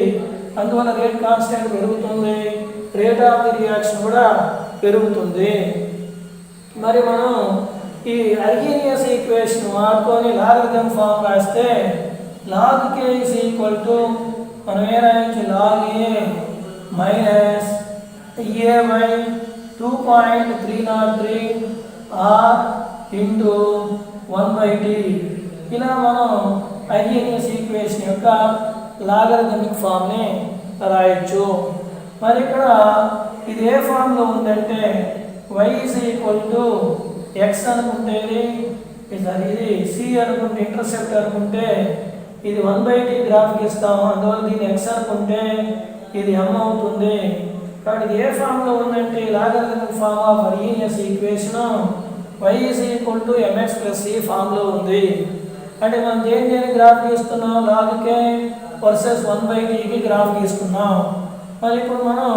అందువల్ల రేట్ కాన్స్టాంట్ పెరుగుతుంది, రేట్ ఆఫ్ ది రియాక్షన్ కూడా పెరుగుతుంది. మరి మనం ఈ అర్హీనియస్ ఈక్వేషన్ వాడుకొని లాగరిథం ఫామ్ రాస్తే log k is equal to మనం ఏ రాయొచ్చు, log a minus a by 2.303 r into 1/t. ఇలా మనం అర్హీనియస్ ఈక్వేషన్ యొక్క లాగరిథమిక్ ఫామ్ని రాయొచ్చు. మరి ఇక్కడ ఇది ఏ ఫామ్లో ఉందంటే y is equal to x అనుకుంటే ఇది c అనుకుంటే ఇంటర్సెప్ట్ అనుకుంటే ఇది 1/t గ్రాఫ్ గీస్తాము, అందువల్ల దీన్ని x అనుకుంటే ఇది m అవుతుంది. కాబట్టి ఇది ఏ ఫామ్లో ఉందంటే logarithmic form of Arrhenius equation y is equal to mx plus c ఫామ్లో ఉంది. అంటే మనం దేని గ్రాఫ్ గీస్తున్నాం, log k వర్సెస్ 1/tకి గ్రాఫ్ గీస్తున్నాం. మరి ఇప్పుడు మనం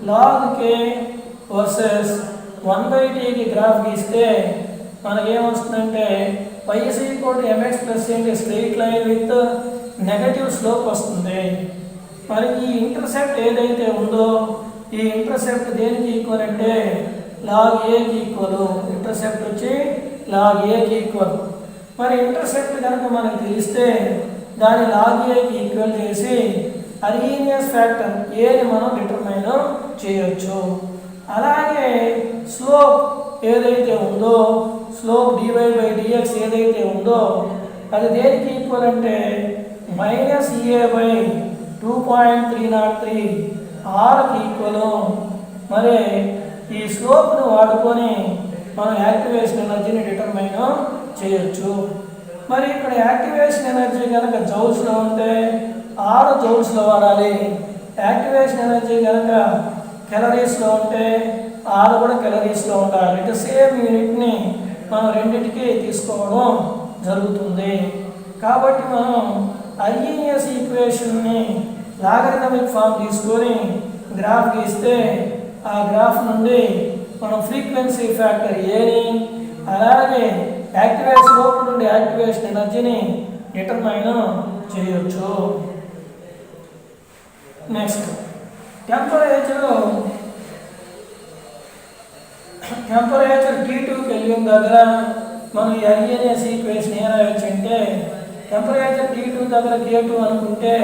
log k వర్సెస్ 1/tకి గ్రాఫ్ గీస్తే మనకేమొస్తుందంటే y is equal to mx plus c అంటే straight line with negative slope వస్తుంది. మరి ఈ ఇంటర్సెప్ట్ ఏదైతే ఉందో ఈ ఇంటర్సెప్ట్ దేనికి ఈక్వల్ అంటే log aకి ఈక్వల్. ఇంటర్సెప్ట్ వచ్చి log aకి ఈక్వల్. మరి ఇంటర్సెప్ట్ కనుక మనకు తెలిస్తే దాన్ని log aకి ఈక్వల్ చేసి అర్హీనియస్ ఫ్యాక్టర్ ఏని మనం డిటర్మైన్ చేయొచ్చు. అలాగే స్లోప్ ఏదైతే ఉందో స్లోప్ dy/dx ఏదైతే ఉందో అది దేనికి ఈక్వల్ అంటే మైనస్ a/2.303 rకి ఈక్వల్. మరి ఈ స్లోప్ను వాడుకొని మనం యాక్టివేషన్ ఎనర్జీని డిటర్మైన్ చేయొచ్చు. మరి ఇక్కడ యాక్టివేషన్ ఎనర్జీ కనుక జౌల్స్లో ఉంటే 6 జౌల్స్లో వాడాలి. యాక్టివేషన్ ఎనర్జీ కనుక కెలరీస్లో ఉంటే 6 కూడా కెలరీస్లో ఉండాలి. అంటే సేమ్ యూనిట్ని మనం రెండింటికి తీసుకోవడం జరుగుతుంది. కాబట్టి మనం అర్హీనియస్ ఈక్వేషన్ని లాగరిథమిక్ ఫామ్ తీసుకొని గ్రాఫ్ గీస్తే ఆ గ్రాఫ్ నుండి మనం ఫ్రీక్వెన్సీ ఫ్యాక్టర్ ఏని అలాగే యాక్టివేషన్ స్లోప్ నుండి యాక్టివేషన్ ఎనర్జీని డిటర్మైన్ చేయొచ్చు. నెక్స్ట్ టెంపరేచర్ T2 కెల్విన్ దగ్గర మనం ఈ అర్హీనియస్ ఈక్వేషన్ ఏ రాయొచ్చు అంటే టెంపరేచర్ T2 దగ్గర K2 అనుకుంటే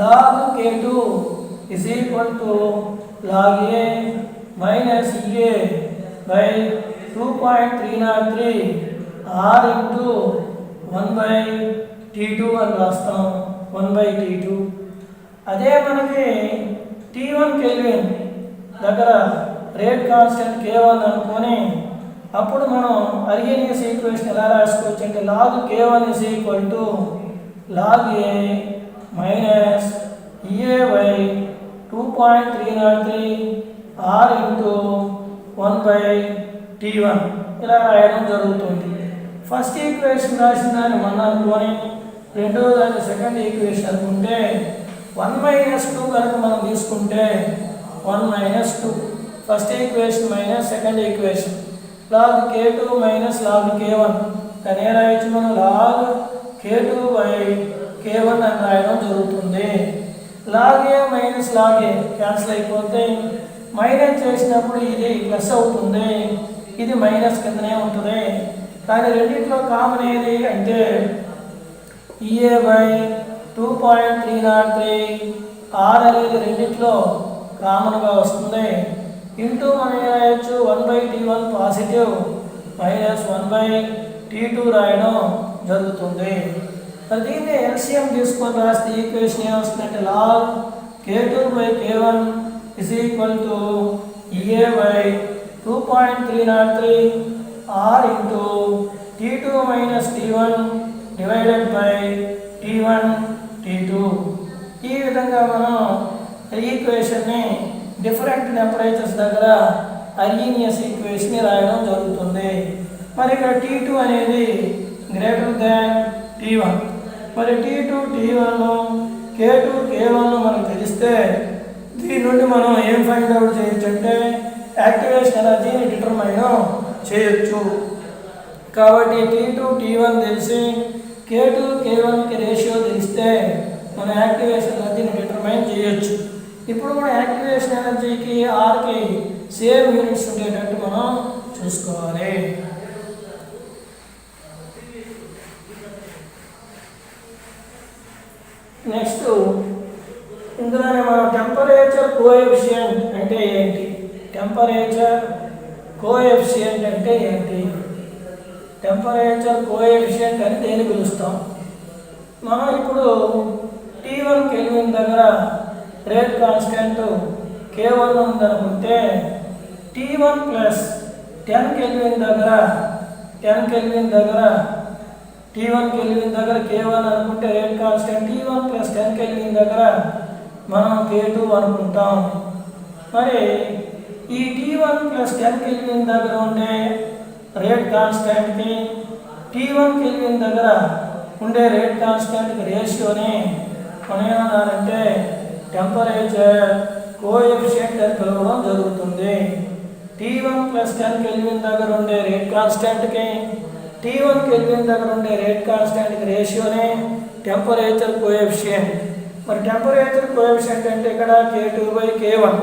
log K2 is equal to log A minus EA by 2.303 R into 1 by T2 అని రాస్తాం. 1 by T2. అదే మనకి T1 కెల్విన్ దగ్గర రేట్ కాన్స్టెంట్ K1 అనుకొని అప్పుడు మనం అర్హీనియస్ ఈక్వేషన్ ఎలా రాసుకోవచ్చు అంటే log K1 is equal to log A minus EA by 2.303 R into 1 by T1 ఇలా రాయడం జరుగుతుంది. ఫస్ట్ ఈక్వేషన్ రాసిన దాన్ని 1 అనుకొని రెండో దాన్ని సెకండ్ ఈక్వేషన్ అనుకుంటే 1 మైనస్ 2 కనుక మనం తీసుకుంటే 1 minus 2 first equation minus second equation log K2 minus log K1 కానీ రాయొచ్చు మనం log K2 by K1 అని రాయడం జరుగుతుంది. log A minus log A cancel అయిపోతే మైనస్ చేసినప్పుడు ఇది ప్లస్ అవుతుంది, ఇది మైనస్ కిందనే ఉంటుంది. కానీ రెండింటిలో కామన్ ఏది అంటే EA by 2.303 R అనేది రెండింటిలో కామన్గా వస్తుంది. ఇంటూ మనం రాయొచ్చు 1 by T1 positive minus 1 by T2 రాయడం జరుగుతుంది. మరి దీన్ని ఎల్సిఎం తీసుకొని రాస్తే ఈక్వేషన్ ఏమొస్తుందంటే log K2 by K1 is equal to EA by 2.303 R into T2 minus T1 divided by T1 T2. ఈ విధంగా మనం ఈక్వేషన్ని డిఫరెంట్ టెంపరేచర్స్ దగ్గర అర్హీనియస్ ఈక్వేషన్ని రాయడం జరుగుతుంది. మరి ఇక్కడ T2 అనేది గ్రేటర్ దాన్ T1. మరి T2 T1 K2 K1 మనకు తెలిస్తే దీని నుండి మనం ఏం ఫైండ్ అవుట్ చేయొచ్చు అంటే యాక్టివేషన్ ఎనర్జీని డిటర్మైన్ చేయొచ్చు. కాబట్టి T2 T1 తెలిసి K2 K1కి రేషియో తెలిస్తే మన యాక్టివేషన్ ఎనర్జీని డిటర్మైన్ చేయొచ్చు. ఇప్పుడు కూడా యాక్టివేషన్ ఎనర్జీకి ఆర్కి సేమ్ యూనిట్స్ ఉండేటట్టు మనం చూసుకోవాలి. నెక్స్ట్ ఇందులోనే మనం టెంపరేచర్ కోఎఫిషియంట్ అంటే ఏంటి, టెంపరేచర్ కోఎఫిషియంట్ అంటే ఏంటి, టెంపరేచర్ కోఎఫిషియంట్ అని దేని పిలుస్తాం. మనం ఇప్పుడు T1 కెల్విన్ దగ్గర rate constant K1 ఉందనుకుంటే T1 plus 10 kelvin దగ్గర T1 కెల్విన్ దగ్గర K1 అనుకుంటే rate constant T1 plus 10 kelvin దగ్గర మనం K2 అనుకుంటాం. మరి ఈ T1 ప్లస్ 10 కెల్విన్ దగ్గర ఉండే రేట్ కాన్స్టెంట్కి T1 కెల్విన్ దగ్గర ఉండే రేట్ కాన్స్టెంట్కి రేషియోని మనం ఏమన్నారంటే టెంపరేచర్ కోఎఫిషియంట్ అని పిలవడం జరుగుతుంది. T1 ప్లస్ 10 కెల్విన్ దగ్గర ఉండే రేట్ కాన్స్టెంట్కి T1 కెల్విన్ దగ్గర ఉండే రేట్ కాన్స్టెంట్కి రేషియోనే టెంపరేచర్ కోఎఫిషియంట్. మరి టెంపరేచర్ కోఎఫిషియంట్ అంటే ఇక్కడ K2 by K1.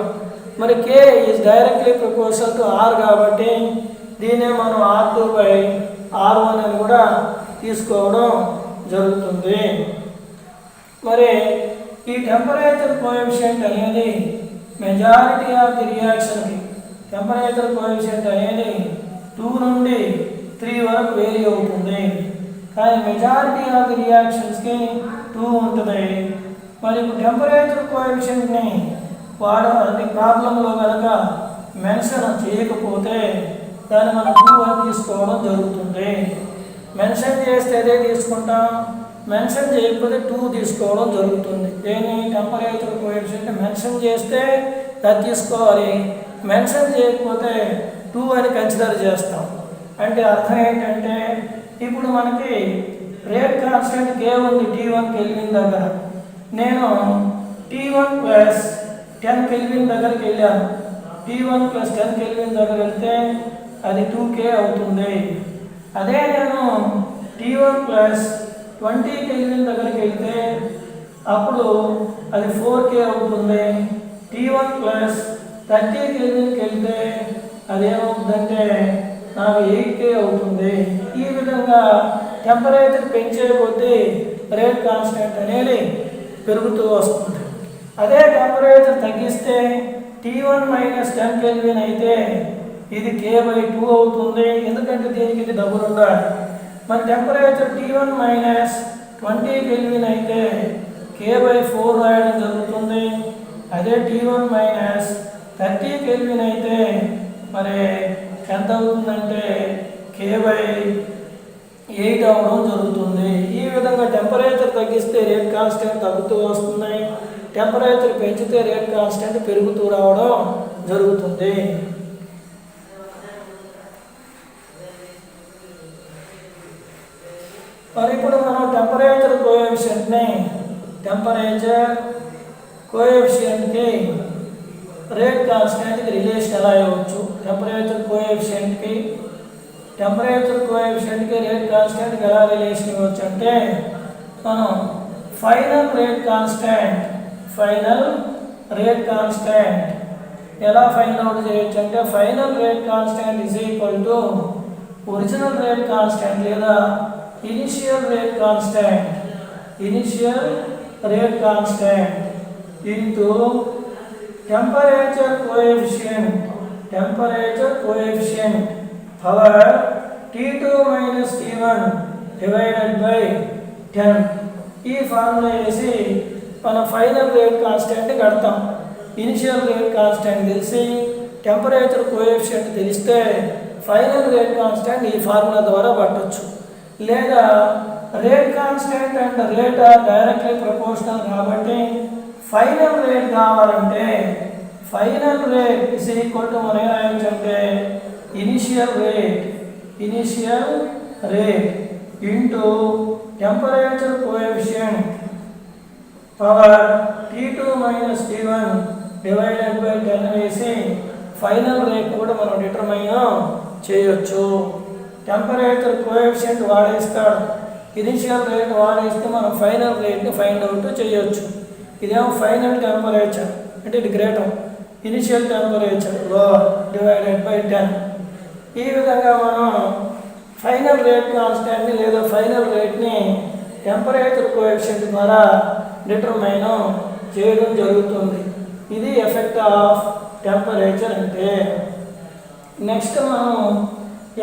మరి K is directly proportional to R కాబట్టి దీన్నే మనం R2 by R1 అని కూడా తీసుకోవడం జరుగుతుంది. మరి ఈ టెంపరేచర్ కోఎఫిషియంట్ అనేది మెజారిటీ ఆఫ్ ది రియాక్షన్కి టెంపరేచర్ కోఎఫిషియంట్ అనేది 2 నుండి 3 వరకు వేరీ అవుతుంది. కానీ మెజారిటీ ఆఫ్ ది రియాక్షన్స్కి 2 ఉంటుంది. మరి ఇప్పుడు టెంపరేచర్ కోఎఫిషియంట్ని వాడడానికి ప్రాబ్లంలో కనుక మెన్షన్ చేయకపోతే దాన్ని మనం 2 అని తీసుకోవడం జరుగుతుంది. మెన్షన్ చేస్తే అదే తీసుకుంటాం, మెన్షన్ చేయకపోతే 2 తీసుకోవడం జరుగుతుంది. దేని టెంపరేచర్ కోఎఫిషియంట్ మెన్షన్ చేస్తే అది తీసుకోవాలి, మెన్షన్ చేయకపోతే 2 అని కన్సిడర్ చేస్తాం. అంటే అర్థం ఏంటంటే ఇప్పుడు మనకి రేట్ కాన్స్టెంట్ K ఉంది T1 కెల్విన్ దగ్గర, నేను T1 ప్లస్ 10 కెల్విన్ దగ్గరికి వెళ్ళాను. T1 ప్లస్ 10 కెల్విన్ దగ్గర వెళ్తే అది 2K అవుతుంది. అదే నేను T1 ప్లస్ 20 కెల్విన్ దగ్గరికి వెళ్తే అప్పుడు అది 4K అవుతుంది. T1 ప్లస్ 30 కెల్విన్కి వెళ్తే అదేమవుతుందంటే నాకు 8K అవుతుంది. ఈ విధంగా టెంపరేచర్ పెంచే కొద్దీ రేట్ కాన్స్టెంట్ అనేది పెరుగుతూ వస్తుంది. అదే టెంపరేచర్ తగ్గిస్తే T1 మైనస్ 10 కెల్విన్ అయితే ఇది K/2 అవుతుంది, ఎందుకంటే దీనికి ఇది డబుల్ ఉండాలి. మరి టెంపరేచర్ T1 మైనస్ 20 కెల్విన్ అయితే K/4 రాయడం జరుగుతుంది. అదే T1 మైనస్ 30 కెల్విన్ అయితే మరి ఎంత అవుతుందంటే K/8 అవడం జరుగుతుంది. ఈ విధంగా టెంపరేచర్ తగ్గిస్తే రేట్ కాన్స్టెంట్ తగ్గుతూ వస్తుంది, టెంపరేచర్ పెంచితే రేట్ కాన్స్టెంట్ పెరుగుతూ రావడం జరుగుతుంది. మరి ఇప్పుడు మనం టెంపరేచర్ కోఎఫిషియంట్కి రేట్ కాన్స్టెంట్కి రిలేషన్ ఎలా ఇవ్వచ్చు? టెంపరేచర్ కోఎఫిషియంట్కి రేట్ కాన్స్టెంట్కి ఎలా రిలేషన్ ఇవ్వచ్చు అంటే మనం ఫైనల్ రేట్ కాన్స్టెంట్ ఎలా ఫైండ్ అవుట్ చేయొచ్చు అంటే final rate constant is equal to original rate constant లేదా initial rate constant into temperature coefficient power T2 minus T1 divided by 10. ఈ ఫార్ములా వేసి మనం ఫైనల్ రేట్ కాన్స్టెంట్ కడతాం. ఇనిషియల్ రేట్ కాన్స్టెంట్ తెలిసి temperature coefficient తెలిస్తే final rate constant ఈ formula ద్వారా పట్టొచ్చు. లేదా rate constant and rate are directly proportional కాబట్టి ఫైనల్ రేట్ కావాలంటే final rate is equal to మనం ఏమొచ్చు అంటే initial rate into temperature coefficient power T2 minus T1 divided by 10 వేసి ఫైనల్ రేట్ కూడా మనం డిటర్మైన్ చేయొచ్చు. టెంపరేచర్ కోఎఫిషియంట్ వాడేస్తాడు, ఇనిషియల్ రేట్ వాడేస్తే మనం final రేట్ని find out చేయొచ్చు. ఇదేమో ఫైనల్ టెంపరేచర్ అంటే ఇది greater, initial temperature lower divided by 10. ఈ విధంగా మనం ఫైనల్ రేట్ కాన్స్టెంట్ని లేదా ఫైనల్ రేట్ని టెంపరేచర్ కోఎఫిషియంట్ ద్వారా డిటర్మైన్ చేయడం జరుగుతుంది. ఇది ఎఫెక్ట్ ఆఫ్ టెంపరేచర్ అంటే. నెక్స్ట్ మనం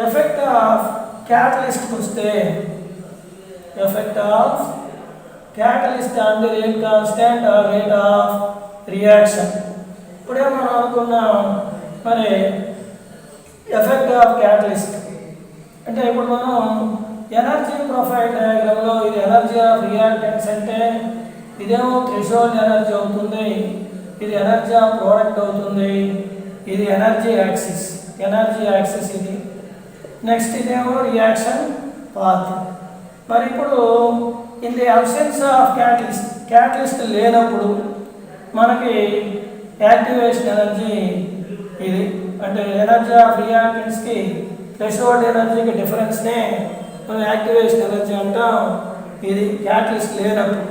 ఎఫెక్ట్ ఆఫ్ క్యాటలిస్ట్కి వస్తే effect of catalyst on the rate constant or rate of reaction. ఇప్పుడే మనం అనుకున్నాం మరి ఎఫెక్ట్ ఆఫ్ క్యాటలిస్ట్ అంటే ఇప్పుడు మనం ఎనర్జీ ప్రొఫైల్ డయాగ్రామ్లో ఇది ఎనర్జీ ఆఫ్ రియాక్టెంట్స్ అంటే ఇదేమో థ్రెషోల్డ్ ఎనర్జీ అవుతుంది, ఇది ఎనర్జీ ఆఫ్ ప్రోడక్ట్ అవుతుంది, ఇది ఎనర్జీ యాక్సిస్ ఇది. నెక్స్ట్ ఇదేమో రియాక్షన్ పాత్. మరి ఇప్పుడు in the absence of catalyst లేనప్పుడు మనకి యాక్టివేషన్ ఎనర్జీ ఇది అంటే ఎనర్జీ ఆఫ్ రియాక్టెంట్స్కి థ్రెషోల్డ్ ఎనర్జీకి డిఫరెన్స్నే మనం యాక్టివేషన్ ఎనర్జీ అంటాం. ఇది క్యాటలిస్ట్ లేనప్పుడు.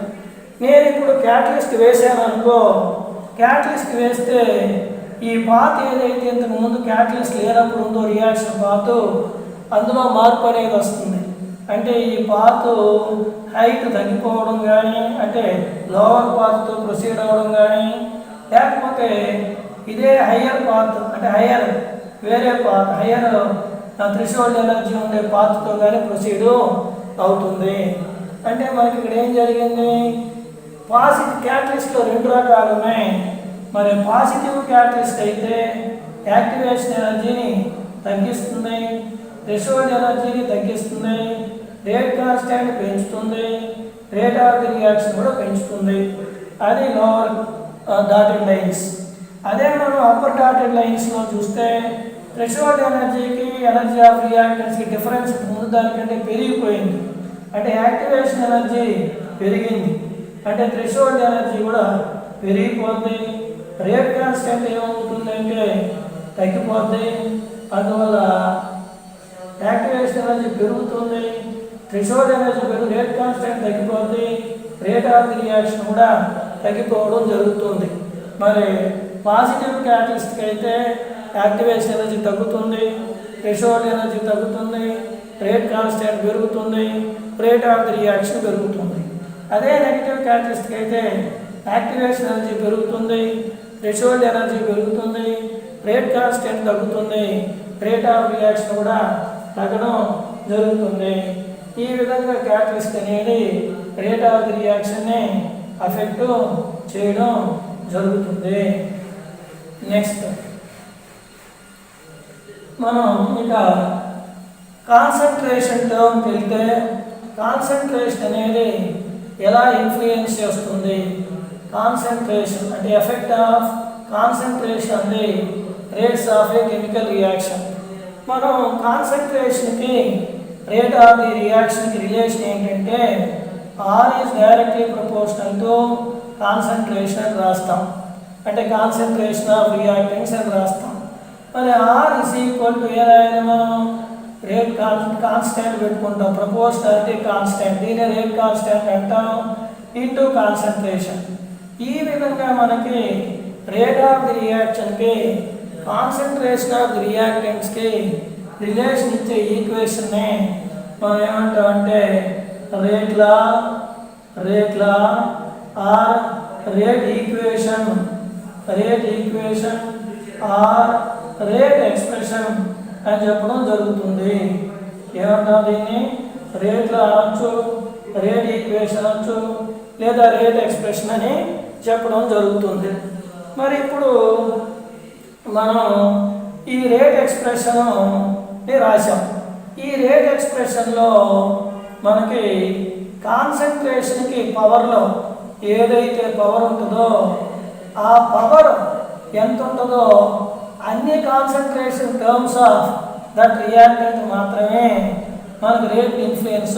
నేను ఇప్పుడు క్యాటలిస్ట్ వేసాను అనుకో, క్యాటలిస్ట్ వేస్తే ఈ పాత్ ఏదైతే ఇంతకు ముందు క్యాటలిస్ట్ లేనప్పుడు ఉందో రియాక్షన్ పాత్ అందులో మార్పు అనేది వస్తుంది. అంటే ఈ పాత్ హైట్ తగ్గిపోవడం కానీ అంటే లోవర్ పాత్తో ప్రొసీడ్ అవ్వడం కానీ లేకపోతే ఇదే హయ్యర్ పాత్ అంటే వేరే పాత్ హయ్యర్ థ్రెషోల్డ్ ఎనర్జీ ఉండే పాత్తో కానీ ప్రొసీడ్ అవుతుంది. అంటే మనకి ఇక్కడ ఏం జరిగింది, పాజిటివ్ క్యాటలిస్ట్లో 2 రకాలు ఉన్నాయి. మరి పాజిటివ్ క్యాటలిస్ట్ అయితే యాక్టివేషన్ ఎనర్జీని తగ్గిస్తుంది, థ్రెషోల్డ్ ఎనర్జీని తగ్గిస్తుంది, రేట్ కాన్స్టెంట్ పెంచుతుంది, రేట్ ఆఫ్ ది రియాక్షన్ కూడా పెంచుతుంది. అది లోవర్ డాటెడ్ లైన్స్. అదే మనం అప్పర్ డాటెడ్ లైన్స్లో చూస్తే థ్రెషోల్డ్ ఎనర్జీకి ఎనర్జీ ఆఫ్ రియాక్టెంట్స్కి డిఫరెన్స్ ముందు దానికంటే పెరిగిపోయింది. అంటే యాక్టివేషన్ ఎనర్జీ పెరిగింది, అంటే థ్రెషోల్డ్ ఎనర్జీ కూడా పెరిగిపోద్ది. రేట్ కాన్స్టెంట్ ఏమవుతుందంటే తగ్గిపోద్ది. అందువల్ల యాక్టివేషన్ ఎనర్జీ పెరుగుతుంది, థ్రెషోల్డ్ ఎనర్జీ రేట్ కాన్స్టెంట్ తగ్గిపోద్ది, రేట్ ఆఫ్ ది రియాక్షన్ కూడా తగ్గిపోవడం జరుగుతుంది. మరి పాజిటివ్ క్యాటలిస్ట్కి అయితే యాక్టివేషన్ ఎనర్జీ తగ్గుతుంది, థ్రెషోల్డ్ ఎనర్జీ తగ్గుతుంది, రేట్ కాన్స్టెంట్ పెరుగుతుంది, రేట్ ఆఫ్ ది రియాక్షన్ పెరుగుతుంది. అదే నెగిటివ్ క్యాటలిస్ట్కి అయితే యాక్టివేషన్ ఎనర్జీ పెరుగుతుంది, థ్రెషోల్డ్ ఎనర్జీ పెరుగుతుంది, రేట్ కాన్స్టెంట్ తగ్గుతుంది, రేట్ ఆఫ్ రియాక్షన్ కూడా తగ్గడం జరుగుతుంది. ఈ విధంగా క్యాటలిస్ట్ అనేది రేట్ ఆఫ్ ది రియాక్షన్ని అఫెక్ట్ చేయడం జరుగుతుంది. నెక్స్ట్ మనం ఇక కాన్సన్ట్రేషన్ టర్మ్కి వెళ్తే కాన్సన్ట్రేషన్ అనేది ఎలా ఇన్ఫ్లుయెన్స్ చేస్తుంది? కాన్సన్ట్రేషన్ అంటే effect of concentration the rates of a chemical reaction. మనం కాన్సన్ట్రేషన్కి రేట్ ఆఫ్ ది రియాక్షన్కి రిలేషన్ ఏంటంటే R is directly proportional to concentration అని రాస్తాం. అంటే కాన్సన్ట్రేషన్ ఆఫ్ రియాక్టెంట్స్ అని రాస్తాం. మరి ఆర్ ఇస్ ఈక్వల్ టు ఏదైనా మనం రేట్ కాన్స్టెంట్ పెట్టుకుంటాం, ప్రపోర్షనాలిటీ కాన్స్టెంట్, దీని రేట్ కాన్స్టెంట్ అంటాం, ఇంటూ కాన్సన్ట్రేషన్. ఈ విధంగా మనకి రేట్ ఆఫ్ ది రియాక్షన్కి కాన్సన్ట్రేషన్ ఆఫ్ ది రియాక్టెంట్స్కి రిలేషన్ ఇచ్చే ఈక్వేషన్ని మనం ఏమంటామంటే rate law or rate equation or rate expression అని చెప్పడం జరుగుతుంది. ఏమంటాం దీన్ని? రేట్లో అనొచ్చు, రేట్ ఈక్వేషన్ అనొచ్చు, లేదా రేట్ ఎక్స్ప్రెషన్ అని చెప్పడం జరుగుతుంది. మరి ఇప్పుడు మనం ఈ రేట్ ఎక్స్ప్రెషన్ని రాశాం. ఈ రేట్ ఎక్స్ప్రెషన్లో మనకి కాన్సన్ట్రేషన్కి పవర్లో ఏదైతే పవర్ ఉంటుందో ఆ పవర్ ఎంత ఉంటుందో అన్ని concentration terms of that reactant మాత్రమే మనకి రేట్ ఇన్ఫ్లుయెన్స్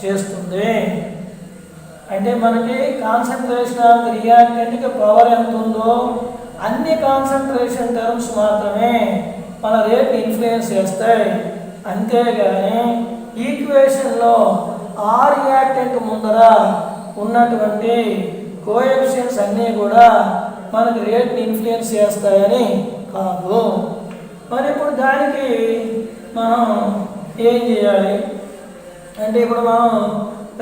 చేస్తుంది. అంటే మనకి కాన్సన్ట్రేషన్ ఆఫ్ ది రియాక్టెంట్కి పవర్ ఎంత ఉందో అన్ని కాన్సన్ట్రేషన్ టర్మ్స్ మాత్రమే మన రేట్ ఇన్ఫ్లుయెన్స్ చేస్తాయి. అంతేగాని ఈక్వేషన్లో ఆ రియాక్టెంట్ ముందర ఉన్నటువంటి కోఎఫిషియెంట్స్ అన్నీ కూడా మనకి రేట్ని ఇన్ఫ్లుయెన్స్ చేస్తాయని కాదు. మరి ఇప్పుడు దానికి మనం ఏం చేయాలి అంటే ఇప్పుడు మనం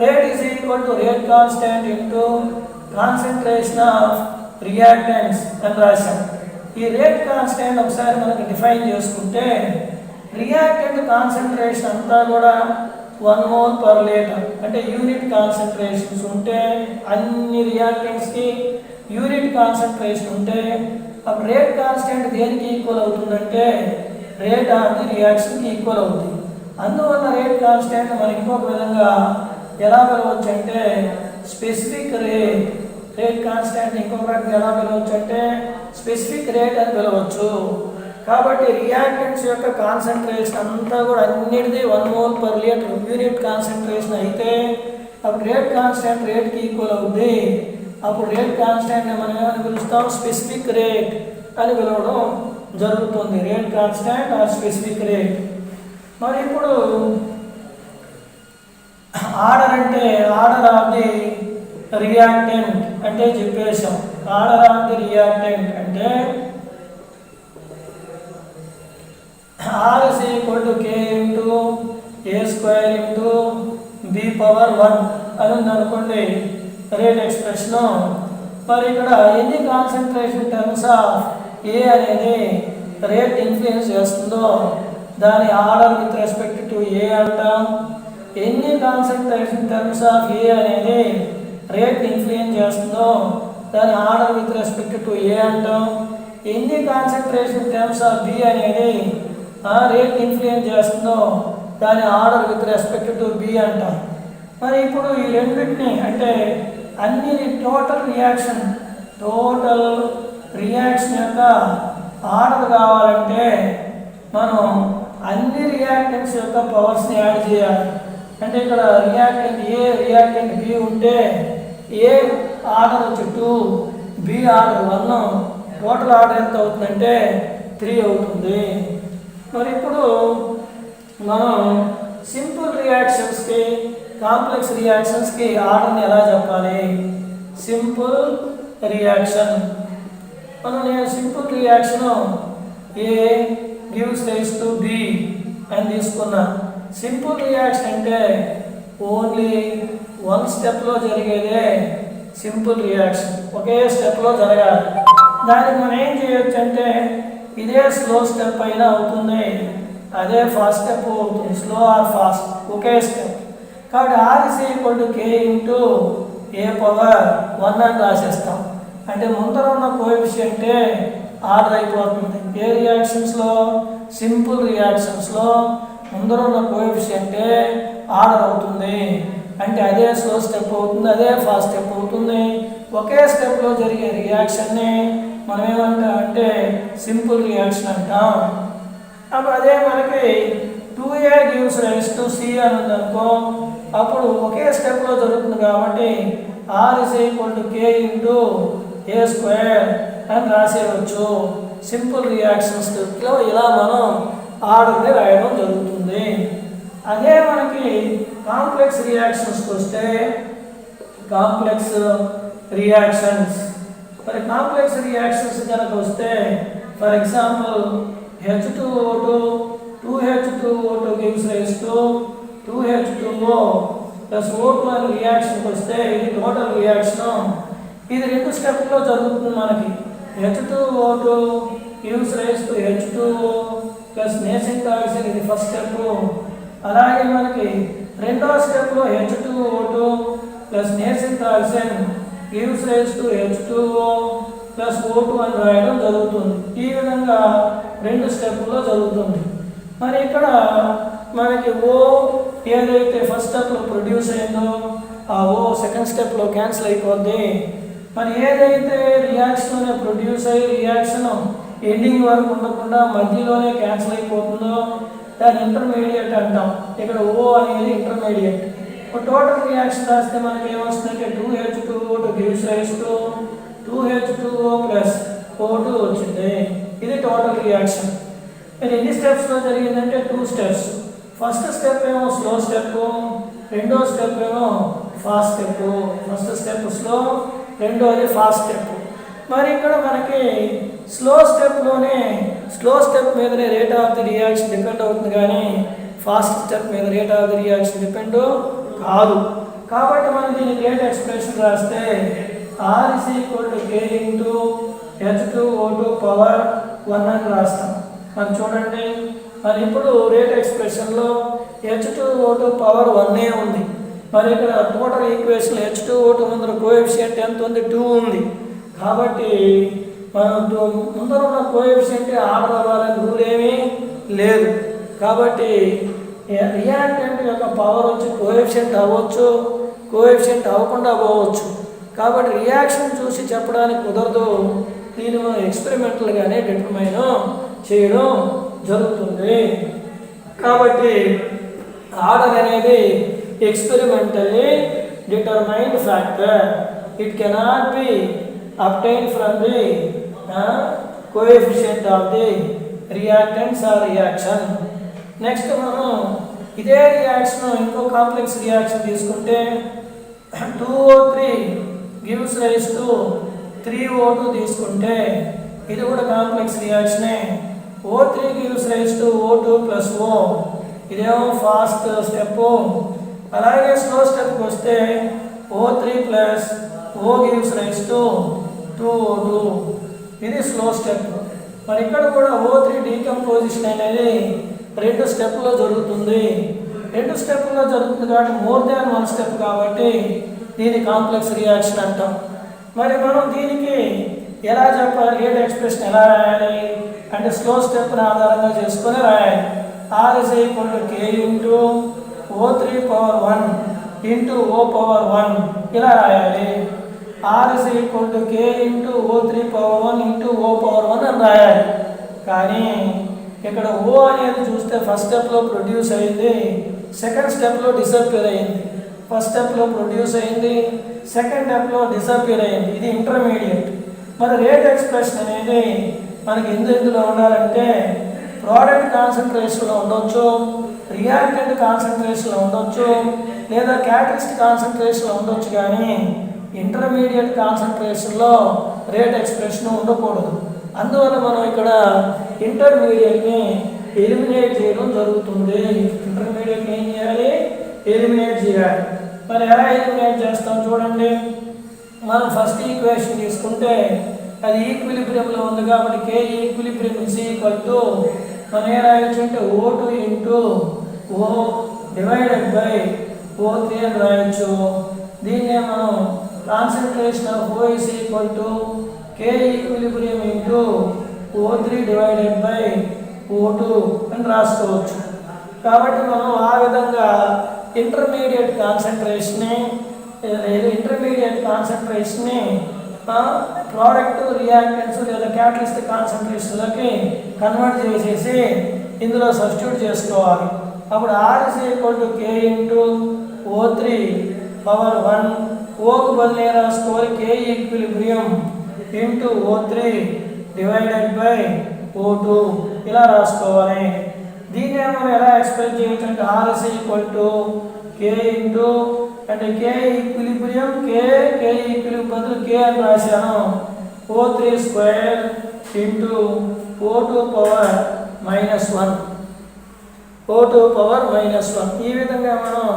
rate is equal to rate constant into concentration of reactants అని రాశాం. ఈ రేట్ కాన్స్టెంట్ ఒకసారి మనకి డిఫైన్ చేసుకుంటే రియాక్టెంట్ కాన్సన్ట్రేషన్ అంతా కూడా 1 mole per liter అంటే యూనిట్ కాన్సన్ట్రేషన్స్ ఉంటే అన్ని రియాక్టెంట్స్కి యూనిట్ కాన్సన్ట్రేషన్ ఉంటే అప్పుడు రేట్ కాన్స్టెంట్ దేనికి ఈక్వల్ అవుతుందంటే రేట్ ఆఫ్ ది రియాక్షన్కి ఈక్వల్ అవుతుంది. అందువల్ల రేట్ కాన్స్టెంట్ మనకి ఇంకొక విధంగా ఎలా పిలవచ్చు అంటే స్పెసిఫిక్ రేట్ కాన్స్టెంట్ ఇంకొక రకంగా ఎలా పిలవచ్చు అంటే స్పెసిఫిక్ రేట్ అని పిలవచ్చు. కాబట్టి రియాక్టెంట్స్ యొక్క కాన్సన్ట్రేషన్ అంతా కూడా అన్నిటిది 1 mole per liter unit concentration అయితే అప్పుడు రేట్ కాన్స్టెంట్ రేట్కి ఈక్వల్ అవుతుంది. అప్పుడు రేట్ కాన్స్టెంట్ని మనం ఏమని పిలుస్తాం? స్పెసిఫిక్ రేట్ అని పిలవడం జరుగుతుంది. Rate constant or specific rate. మరి ఇప్పుడు ఆర్డర్ అంటే ఆర్డర్ ఆఫ్ ది రియాక్టెంట్ అంటే చెప్పేసాం. ఆర్డర్ ఆఫ్ ది రియాక్టెంట్ అంటే R is equal to K into A square into B power 1 అని ఉందనుకోండి రేట్ ఎక్స్ప్రెషన్. మరి ఇక్కడ ఎన్ని కాన్సన్ట్రేషన్ టర్మ్స్ ఆఫ్ ఏ అనేది రేట్ ఇన్ఫ్లుయెన్స్ చేస్తుందో దాని ఆర్డర్ విత్ రెస్పెక్ట్ టు ఏ అంటాం. ఎన్ని కాన్సన్ట్రేషన్ టర్మ్స్ ఆఫ్ ఏ అనేది రేట్ ఇన్ఫ్లుయెన్స్ చేస్తుందో దాని ఆర్డర్ విత్ రెస్పెక్ట్ టు ఏ అంటాం. ఎన్ని కాన్సన్ట్రేషన్ టర్మ్స్ ఆఫ్ బి అనేది రేట్ ఇన్ఫ్లుయెన్స్ చేస్తుందో దాని order with respect to B అంటాం. మరి ఇప్పుడు ఈ రెండింటిని అంటే అన్ని టోటల్ రియాక్షన్ యొక్క ఆర్డర్ కావాలంటే మనం అన్ని రియాక్టెంట్స్ యొక్క పవర్స్ని యాడ్ చేయాలి. అంటే ఇక్కడ రియాక్టెంట్ ఏ రియాక్టెంట్ బి ఉంటే ఏ ఆర్డర్ వచ్చి 2, బి ఆర్డర్ 1, టోటల్ ఆర్డర్ ఎంత అవుతుందంటే 3 అవుతుంది. మరి ఇప్పుడు మనం సింపుల్ రియాక్షన్స్కి కాంప్లెక్స్ రియాక్షన్స్కి ఆర్డర్ని ఎలా చెప్పాలి? సింపుల్ రియాక్షన్ నేను simple reaction a gives rise to b అని తీసుకున్నా. సింపుల్ రియాక్షన్ అంటే ఓన్లీ 1 స్టెప్లో జరిగేదే సింపుల్ రియాక్షన్ ఒకే స్టెప్లో జరగాలి. దానికి మనం ఏం చేయొచ్చు అంటే ఇదే స్లో స్టెప్ అయినా అవుతుంది, అదే ఫాస్ట్ స్టెప్ అవుతుంది, స్లో ఆర్ ఫాస్ట్ ఒకే స్టెప్. కాబట్టి R = K × A⁻1 అని రాసేస్తాం. అంటే ముందర ఉన్న కోఎఫిషియంటే ఆర్డర్ అయిపోతుంది. ఏ రియాక్షన్స్లో? సింపుల్ రియాక్షన్స్లో ముందర ఉన్న కోఎఫిషియంటే ఆర్డర్ అవుతుంది. అంటే అదే స్లో స్టెప్ అవుతుంది, అదే ఫాస్ట్ స్టెప్ అవుతుంది. ఒకే స్టెప్లో జరిగే రియాక్షన్ని మనం ఏమంటాం అంటే సింపుల్ రియాక్షన్ అంటాం. అప్పుడు అదే మనకి 2A gives rise to C అని ఉందనుకో, అప్పుడు ఒకే స్టెప్లో జరుగుతుంది కాబట్టి R = K × A² అని రాసేయవచ్చు. సింపుల్ రియాక్షన్స్లో ఇలా మనం ఆర్డర్ని రాయడం జరుగుతుంది. అదే మనకి కాంప్లెక్స్ రియాక్షన్స్కి వస్తే కాంప్లెక్స్ రియాక్షన్స్ మరి కాంప్లెక్స్ రియాక్షన్స్ కనుక వస్తే for example H2O2 2H2O2 gives rise to 2H2O plus O2 అనే రియాక్షన్కి వస్తే ఇది టోటల్ రియాక్షన్. ఇది 2 స్టెప్లో జరుగుతుంది. మనకి H2O2 gives rise to H2O plus nascent oxygen ఇది ఫస్ట్ స్టెప్. అలాగే మనకి రెండో స్టెప్లో H2O2 plus nascent oxygen gives rise to H2O plus O2 అని రాయడం జరుగుతుంది. ఈ విధంగా 2 స్టెప్లో జరుగుతుంది. మరి ఇక్కడ మనకి O ఏదైతే ఫస్ట్ స్టెప్లో ప్రొడ్యూస్ అయిందో ఆ O సెకండ్ స్టెప్లో క్యాన్సిల్ అయిపోద్ది. మరి ఏదైతే రియాక్షన్లోనే ప్రొడ్యూస్ అయ్యి రియాక్షన్ ఎండింగ్ వరకు ఉండకుండా మధ్యలోనే క్యాన్సిల్ అయిపోతుందో దాన్ని ఇంటర్మీడియట్ అంటాం. ఇక్కడ O అనేది ఇంటర్మీడియట్. టోటల్ రియాక్షన్ రాస్తే మనకి ఏమొస్తుందంటే 2H2O2 gives rise to 2H2O plus O2 వచ్చింది. ఇది టోటల్ రియాక్షన్. ఇది ఎన్ని స్టెప్స్లో జరిగిందంటే 2 స్టెప్స్. ఫస్ట్ స్టెప్ ఏమో స్లో స్టెప్, రెండో స్టెప్ ఏమో fast step. First step slow, రెండోది ఫాస్ట్ స్టెప్. మరి ఇక్కడ మనకి స్లో స్టెప్ మీదనే rate of the reaction depend అవుతుంది, కానీ ఫాస్ట్ స్టెప్ మీద rate of the reaction depend కాదు. కాబట్టి మనం దీని రేట్ ఎక్స్ప్రెషన్ రాస్తే R = K × H2O2⁻1 అని రాస్తాం. మరి చూడండి, మరి ఇప్పుడు రేట్ ఎక్స్ప్రెషన్లో H2O2⁻1 ఉంది. మరి ఇక్కడ టోటల్ ఈక్వేషన్ H2O2 ముందర కోఎఫిషియంట్ ఎంత ఉంది? 2 ఉంది. కాబట్టి మనం ముందర ఉన్న కోఎఫిషియంట్ ఆర్డర్ అవ్వాలని రూల్ ఏమీ లేదు. కాబట్టి రియాక్టెంట్ యొక్క పవర్ వచ్చి కోఎఫిషియంట్ అవ్వచ్చు, కోఎఫిషియంట్ అవ్వకుండా పోవచ్చు. కాబట్టి రియాక్షన్ చూసి చెప్పడానికి కుదరదు. దీన్ని మనం ఎక్స్పెరిమెంటల్గానే డిటర్మైన్ చేయడం జరుగుతుంది. కాబట్టి ఆర్డర్ అనేది experimentally determined factor. It cannot be obtained from the coefficient of the reactants or reaction. Next మనం ఇదే రియాక్షన్ ఇంకో కాంప్లెక్స్ రియాక్షన్ తీసుకుంటే 2O3 gives rise to 3O2 తీసుకుంటే ఇది కూడా కాంప్లెక్స్ రియాక్షనే. O3 gives rise to O2 plus O, ఇదేమో fast step. అలాగే స్లో స్టెప్కి వస్తే O3 plus O gives rise to 2O2, ఇది స్లో స్టెప్. మరి ఇక్కడ కూడా O3 డీకంపోజిషన్ అనేది 2 స్టెప్లో జరుగుతుంది. 2 స్టెప్లో జరుగుతుంది కాబట్టి మోర్ దాన్ 1 స్టెప్ కాబట్టి దీని కాంప్లెక్స్ రియాక్షన్ అంటాం. మరి మనం దీనికి ఎలా చెప్పాలి? రేట్ ఎక్స్ప్రెషన్ ఎలా రాయాలి అంటే స్లో స్టెప్ని ఆధారంగా చేసుకొని రాయాలి. R = K × O3⁻1 × O⁻1 ఇలా రాయాలి. R = K × O3⁻1 × O⁻1 అని రాయాలి. కానీ ఇక్కడ O అనేది చూస్తే ఫస్ట్ స్టెప్లో ప్రొడ్యూస్ అయింది, సెకండ్ స్టెప్లో డిసప్పియర్ అయింది. ఫస్ట్ స్టెప్లో ప్రొడ్యూస్ అయింది, సెకండ్ స్టెప్లో డిసప్పియర్ అయింది. ఇది ఇంటర్మీడియట్. మరి రేట్ ఎక్స్ప్రెషన్ అనేది మనకి ఎందులో ఉండాలంటే ప్రోడక్ట్ కాన్సన్ట్రేషన్లో ఉండొచ్చు, రియాక్టెంట్ కాన్సన్ట్రేషన్లో ఉండొచ్చు, లేదా క్యాటలిస్ట్ కాన్సన్ట్రేషన్లో ఉండొచ్చు, కానీ ఇంటర్మీడియట్ కాన్సన్ట్రేషన్లో రేట్ ఎక్స్ప్రెషన్ ఉండకూడదు. అందువల్ల మనం ఇక్కడ ఇంటర్మీడియట్ని ఎలిమినేట్ చేయడం జరుగుతుంది. ఇంటర్మీడియట్ని ఏం చేయాలి? ఎలిమినేట్ చేయాలి. మరి ఎలా ఎలిమినేట్ చేస్తాం చూడండి. మనం ఫస్ట్ ఈక్వేషన్ తీసుకుంటే అది ఈక్విలిబ్రియంలో ఉంది కాబట్టి K equilibrium is equal to మనం ఏ రాయొచ్చు అంటే O2 into O divided by O3 అని రాయొచ్చు. దీన్నే మనం concentration of O is equal to K equilibrium into O3 divided by O2 అని రాసుకోవచ్చు. కాబట్టి మనం ఆ విధంగా ఇంటర్మీడియట్ కాన్సన్ట్రేషన్ని ప్రోడక్ట్ రియాక్టెంట్స్ లేదా క్యాటలిస్ట్ కాన్సన్ట్రేషన్లోకి కన్వర్ట్ చేసేసి ఇందులో సబ్స్టిట్యూట్ చేసుకోవాలి. అప్పుడు R is equal to K into O3 power 1 ఓకు బదులు రాసుకోవాలి K equilibrium into O3 divided by O2 ఇలా రాసుకోవాలి. దీన్ని మనం ఎలా ఎక్స్ప్లెయిన్ చేయొచ్చు అంటే R is equal to K into అంటే K ఈక్విలిబ్రియం K ఈక్విలిబ్రియం బదులు K అని రాశాను O3 square into O2 power -1 ఈ విధంగా మనం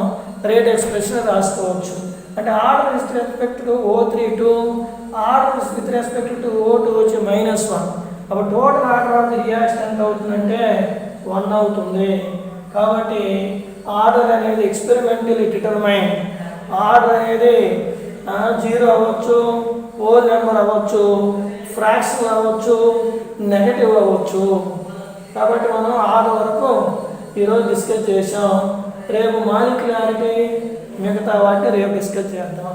రేట్ ఎక్స్ప్రెషన్ రాసుకోవచ్చు. అంటే R with respect to O3 to R with respect to O2 వచ్చి -1. అప్పుడు total order of the reaction ఎంత అవుతుందంటే 1 అవుతుంది. కాబట్టి ఆర్డర్ అనేది ఎక్స్పెరిమెంటల్లీ డిటర్మైన్. ఆర్డర్ అనేది 0 అవ్వచ్చు, హోల్ నెంబర్ అవ్వచ్చు, ఫ్రాక్షన్ అవ్వచ్చు, నెగటివ్ అవ్వచ్చు. కాబట్టి మనం ఆర్డర్ వరకు ఈరోజు డిస్కస్ చేసాం. రేపు మాలిక్యులారిటీ మిగతా వాటిని రేపు డిస్కస్ చేద్దాం.